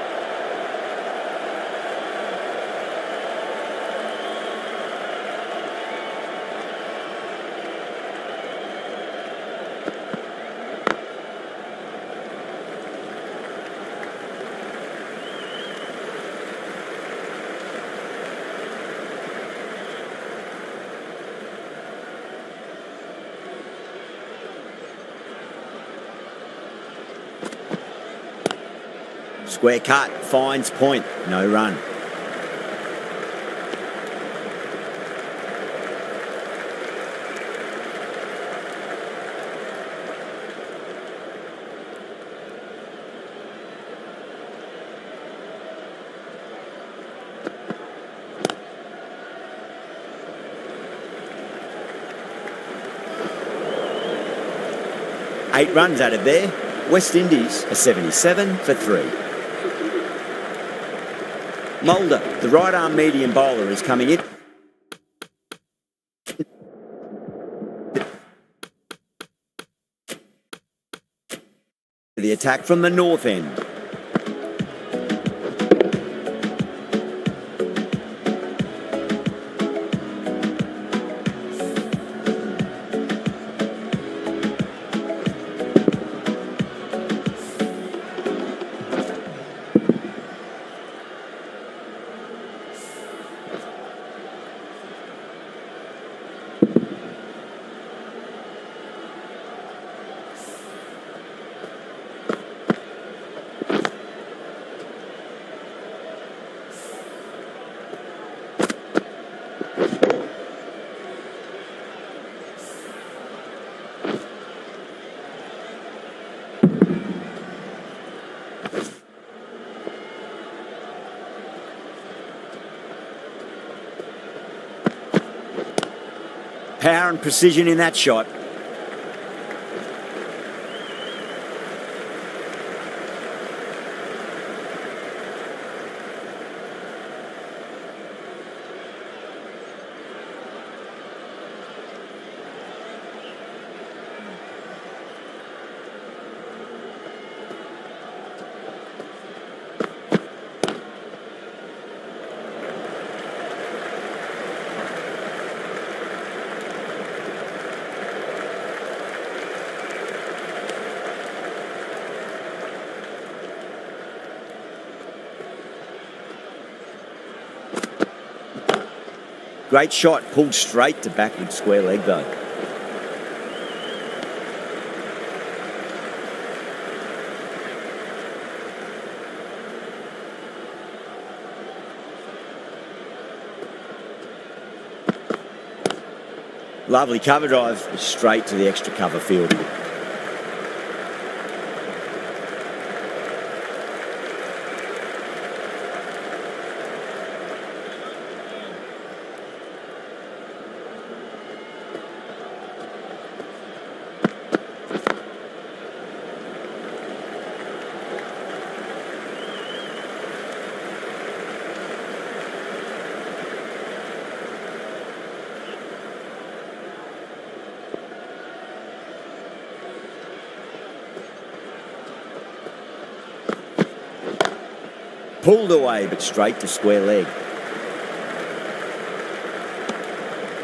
Square cut, finds point, no run. Eight runs out of there. Westindies are 77 for 3. Mulder, the right-arm medium bowler, is coming in. The attack from the north end. Power and precision in that shot. Great shot, pulled straight to backward square leg though. Lovely cover drive, straight to the extra cover field. Pulled away, but straight to square leg.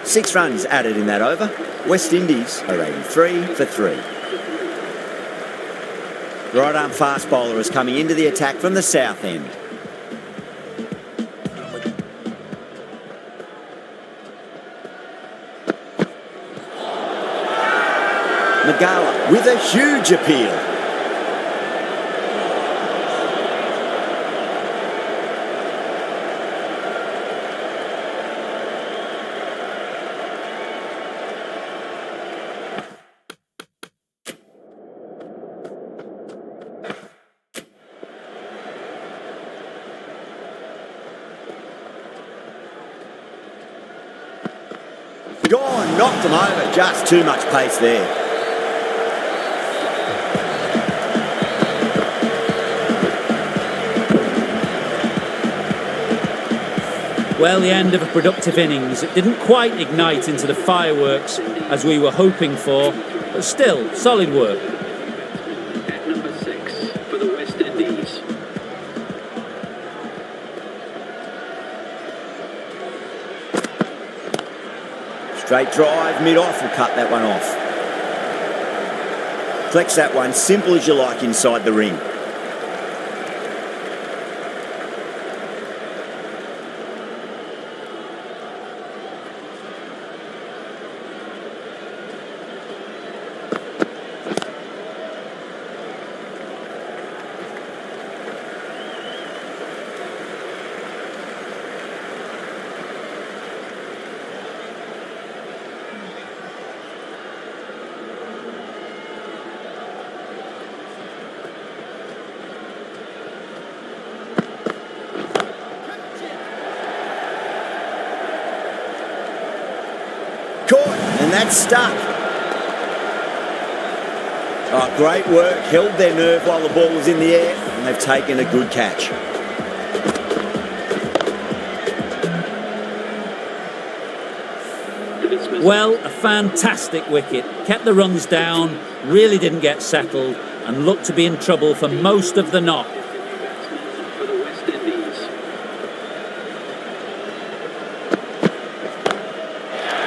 6 runs added in that over. Westindies are 83 for 3. Right arm fast bowler is coming into the attack from the south end. Magala with a huge appeal. knocked them over. Just too much pace there. Well, the end of a productive innings. It didn't quite ignite into the fireworks as we were hoping for, but still, solid work. At number 6 for the Westindies. Straight drive, mid-off, will cut that one off. Flex that one, simple as you like inside the ring. Caught, and that's stuck. Oh, great work. Held their nerve while the ball was in the air, and they've taken a good catch. Well, a fantastic wicket. Kept the runs down, really didn't get settled, and looked to be in trouble for most of the knock. For the Westindies.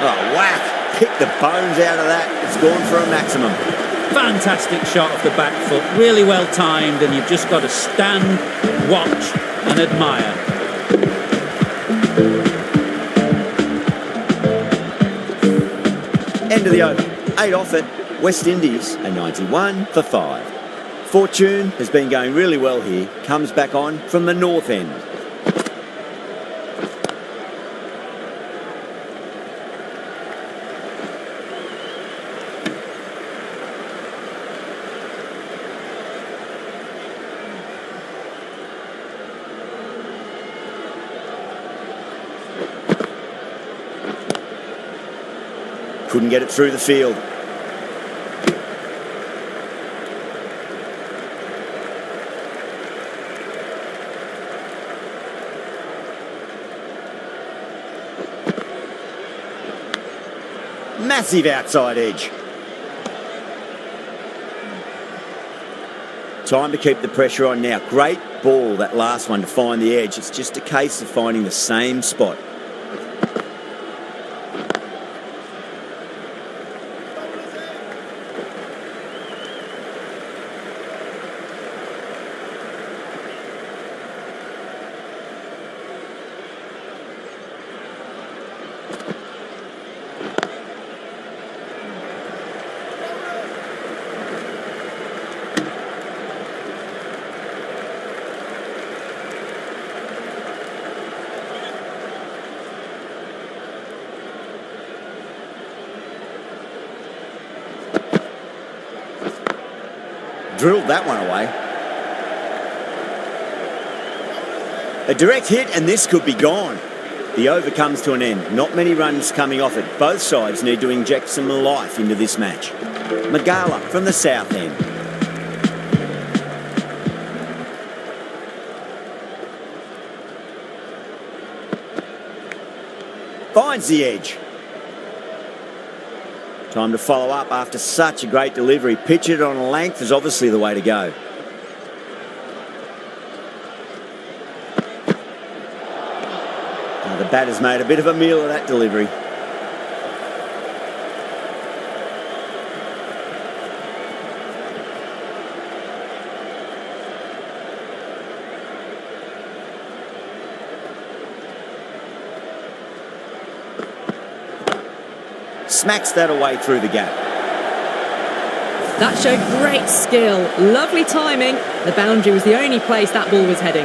Oh, whack. Picked the bones out of that. It's gone for a maximum. Fantastic shot off the back foot, really well timed, and you've just got to stand, watch, and admire. End of the over. 8 off it. Westindies, a 91 for 5. Fortune has been going really well here. Comes back on from the north end. Couldn't get it through the field. Massive outside edge. Time to keep the pressure on now. Great ball, that last one, to find the edge. It's just a case of finding the same spot. Drilled that one away. A direct hit, and this could be gone. The over comes to an end. Not many runs coming off it. Both sides need to inject some life into this match. Magala from the south end. Finds the edge. Time to follow up after such a great delivery. Pitch it on a length is obviously the way to go. Now the batter's made a bit of a meal of that delivery. Smacks that away through the gap. That showed great skill, lovely timing. The boundary was the only place that ball was heading.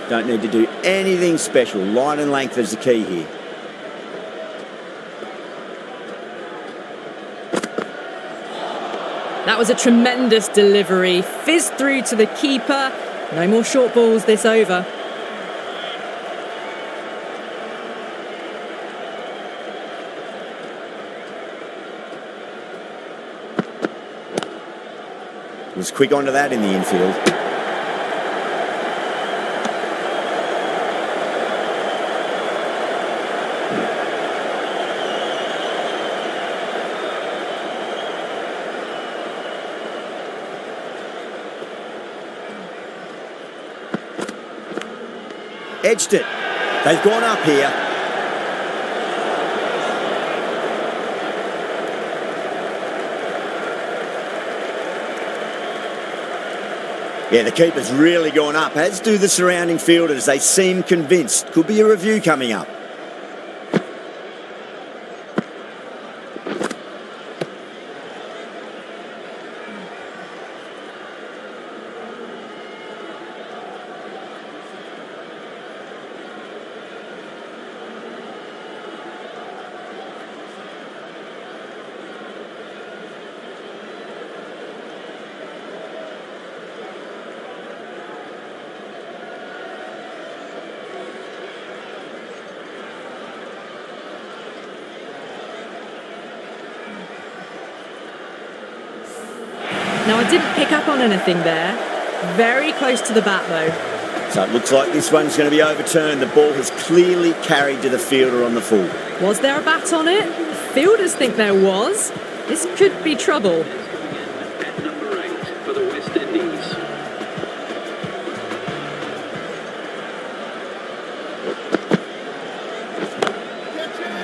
Don't need to do anything special. Line and length is the key here. That was a tremendous delivery. Fizzed through to the keeper. No more short balls this over. Was quick onto that in the infield. Edged it. They've gone up here. Yeah, the keeper's really gone up, as do the surrounding fielders. They seem convinced. Could be a review coming up. Now, I didn't pick up on anything there. Very close to the bat, though. So it looks like this one's going to be overturned. The ball has clearly carried to the fielder on the full. Was there a bat on it? The fielders think there was. This could be trouble. At number 8 for the Westindies.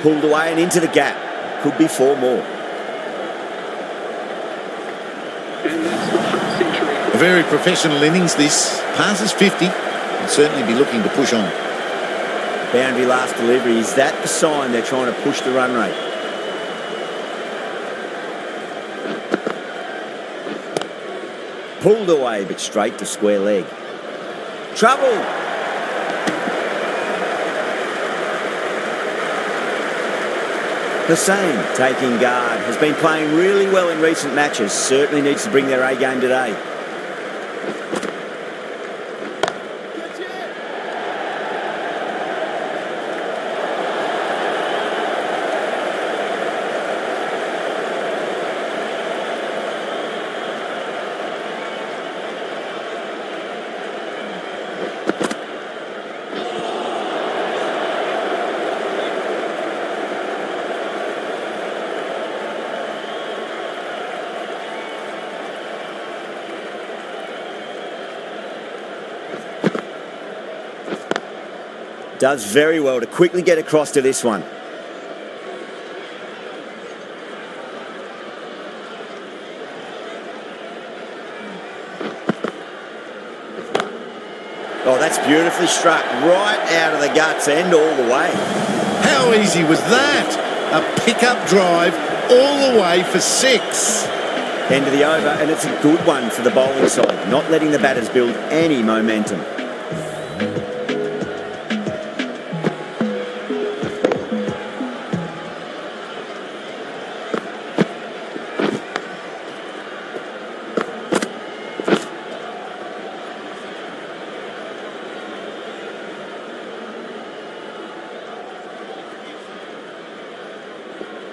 Pulled away and into the gap. Could be 4 more. And that's the half century. A very professional innings this. Passes 50. Will certainly be looking to push on. Boundary last delivery. Is that the sign they're trying to push the run rate? Pulled away, but straight to square leg. Trouble! Hussain taking guard. Has been playing really well in recent matches. Certainly needs to bring their A game today. Does very well to quickly get across to this one. Oh, that's beautifully struck. Right out of the guts end all the way. How easy was that? A pickup drive all the way for 6. End of the over, and it's a good one for the bowling side. Not letting the batters build any momentum.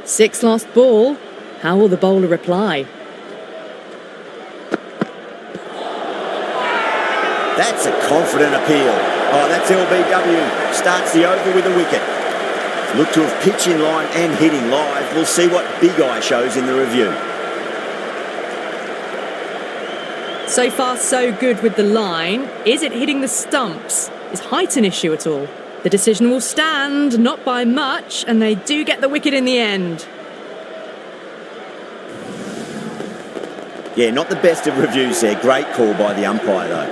Sixth last ball. How will the bowler reply? That's a confident appeal. Oh, that's LBW. Starts the over with a wicket. Look to have pitch in line and hitting live. We'll see what Big Eye shows in the review. So far, so good with the line. Is it hitting the stumps? Is height an issue at all? The decision will stand, not by much, and they do get the wicket in the end. Yeah, not the best of reviews there. Great call by the umpire, though.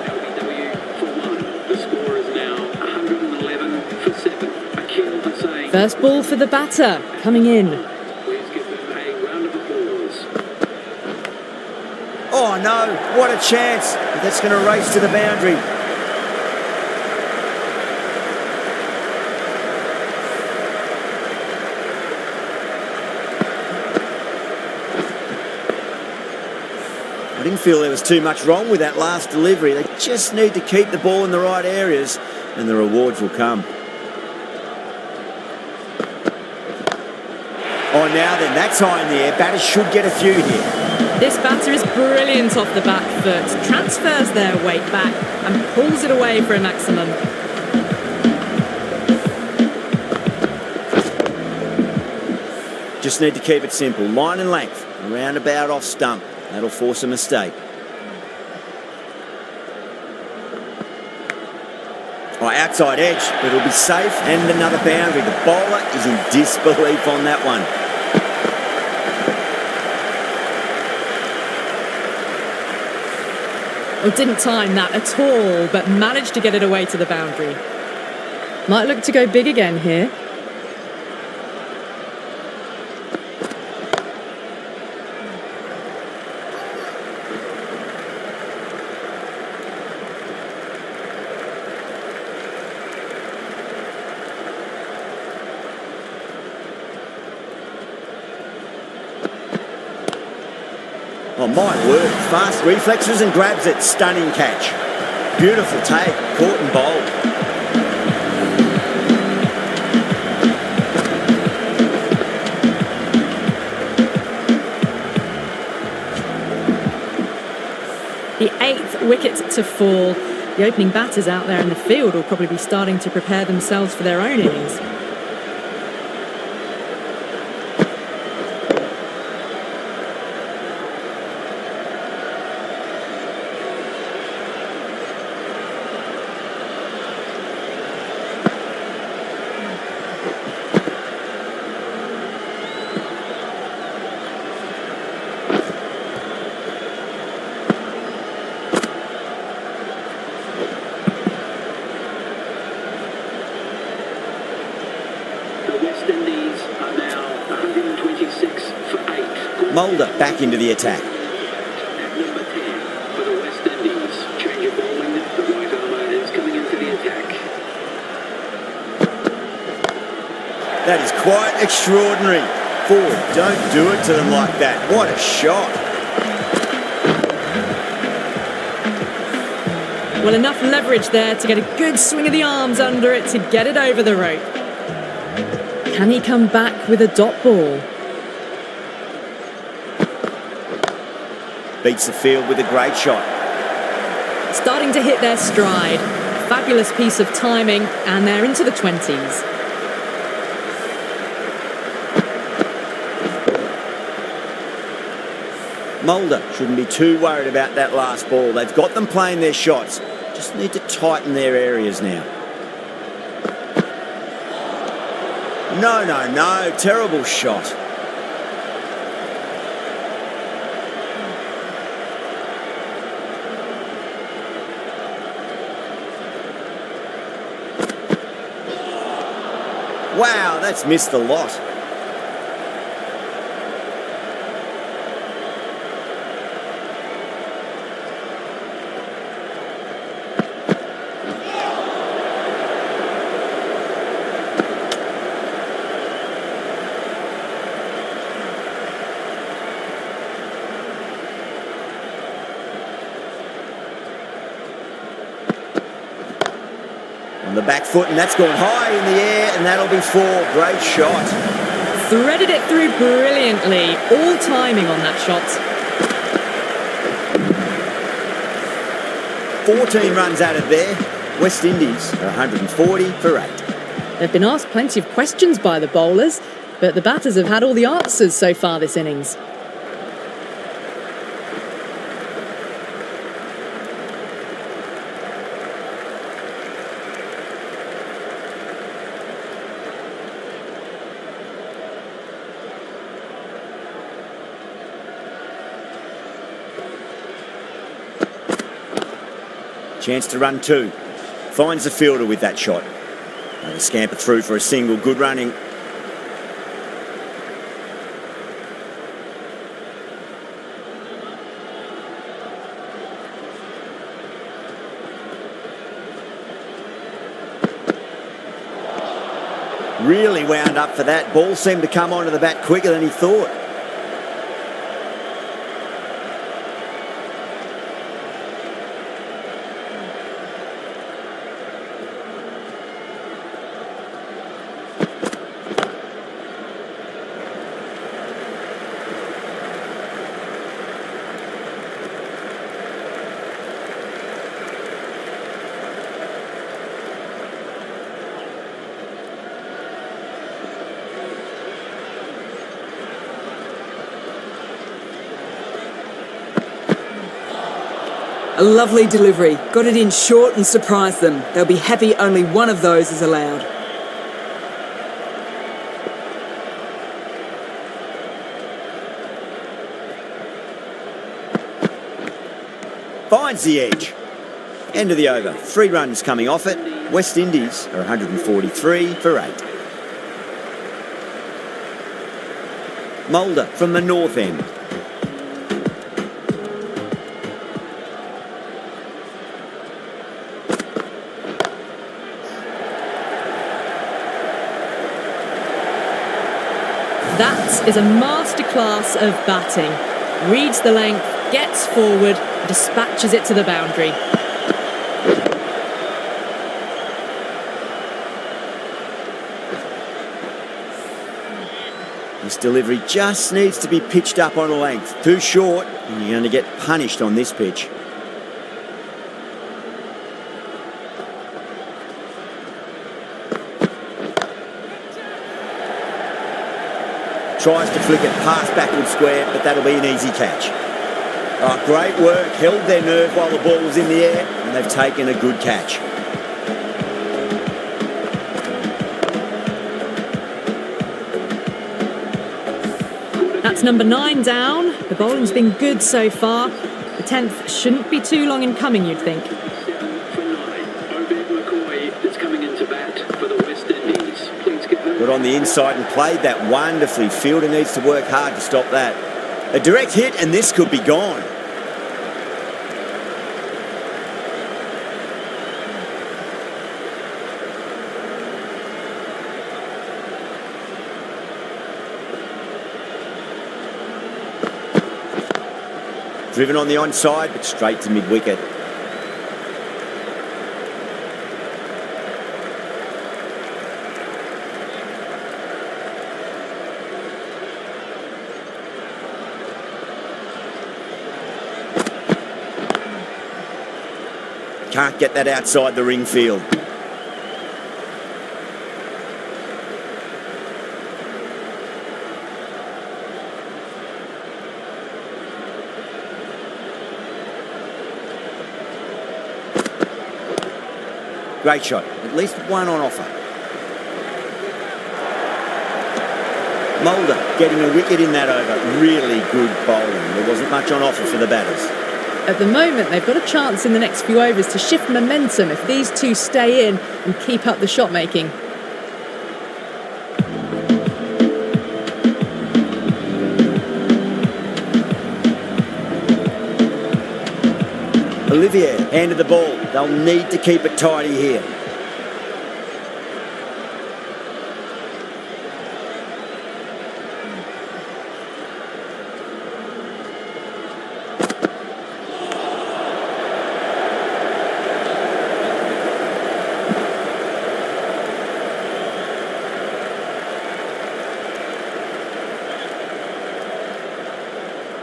LBW for 1. The score is now 111 for 7. Akil Hussain. First ball for the batter, coming in. Please give them a round of applause. Oh, no. What a chance. That's going to race to the boundary. feel there was too much wrong with that last delivery. They just need to keep the ball in the right areas and the rewards will come. Oh, now then, that's high in the air. Batters should get a few here. This batter is brilliant off the back foot, transfers their weight back and pulls it away for a maximum. Just need to keep it simple. Line and length, around about off stump. That'll force a mistake. Oh, outside edge, but it'll be safe and another boundary. The bowler is in disbelief on that one. Well, didn't time that at all, but managed to get it away to the boundary. Might look to go big again here. Oh, might work. Fast reflexes and grabs it. Stunning catch. Beautiful take. Caught and bowled. The 8th wicket to fall. The opening batters out there in the field will probably be starting to prepare themselves for their own innings. The Westindies are now 126 for 8. Mulder back into the attack. At number 10 for the Westindies. Change of bowling. The right armour is coming into the attack. That is quite extraordinary. Ford, don't do it to them like that. What a shot. Well, enough leverage there to get a good swing of the arms under it to get it over the rope. Can he come back with a dot ball? Beats the field with a great shot. Starting to hit their stride. Fabulous piece of timing, and they're into the 20s. Mulder shouldn't be too worried about that last ball. They've got them playing their shots. Just need to tighten their areas now. No, no, no. Terrible shot. Wow, that's missed the lot. On the back foot, and that's gone high in the air, and that'll be 4. Great shot. Threaded it through brilliantly. All timing on that shot. 14 runs out of there. Westindies are 140 for 8. They've been asked plenty of questions by the bowlers, but the batters have had all the answers so far this innings. Chance to run 2. Finds the fielder with that shot. And they scamper through for a single. Good running. Really wound up for that. Ball seemed to come onto the bat quicker than he thought. A lovely delivery. Got it in short and surprised them. They'll be happy only one of those is allowed. Finds the edge. End of the over. 3 runs coming off it. Westindies are 143 for 8. Mulder from the north end. That is a masterclass of batting. Reads the length, gets forward, dispatches it to the boundary. This delivery just needs to be pitched up on a length. Too short, and you're going to get punished on this pitch. Tries to flick it past backward square, but that'll be an easy catch. Oh, great work. Held their nerve while the ball was in the air, and they've taken a good catch. That's number 9 down. The bowling's been good so far. The 10th shouldn't be too long in coming, you'd think. For 9, Obed McCoy is coming into bat for the Westindies. Please give them... Got on the inside and played that wonderfully. Fielder needs to work hard to stop that. A direct hit, and this could be gone. Driven on the onside, but straight to mid-wicket. Can't get that outside the ring field. Great shot. At least one on offer. Mulder getting a wicket in that over. Really good bowling. There wasn't much on offer for the batters. At the moment, they've got a chance in the next few overs to shift momentum if these two stay in and keep up the shot making. Olivier handed the ball. They'll need to keep it tidy here.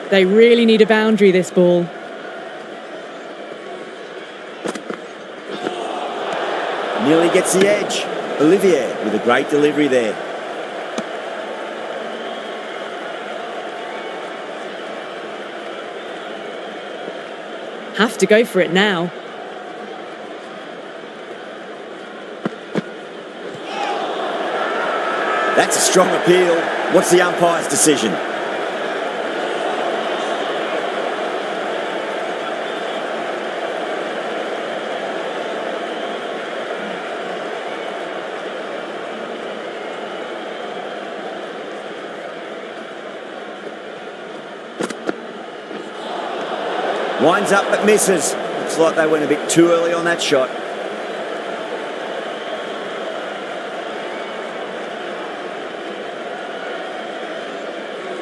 They really need a boundary, this ball. Nearly gets the edge. Olivier with a great delivery there. Have to go for it now. That's a strong appeal. What's the umpire's decision? Winds up but misses. Looks like they went a bit too early on that shot.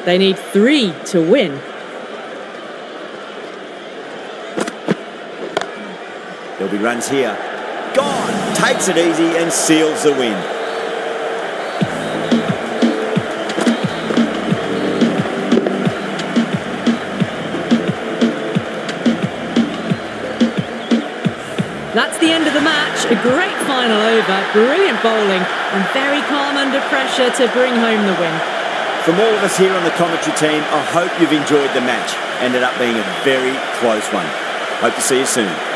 They need 3 to win. There'll be runs here. Gone! Takes it easy and seals the win. That's the end of the match. A great final over, brilliant bowling, and very calm under pressure to bring home the win. From all of us here on the commentary team, I hope you've enjoyed the match. Ended up being a very close one. Hope to see you soon.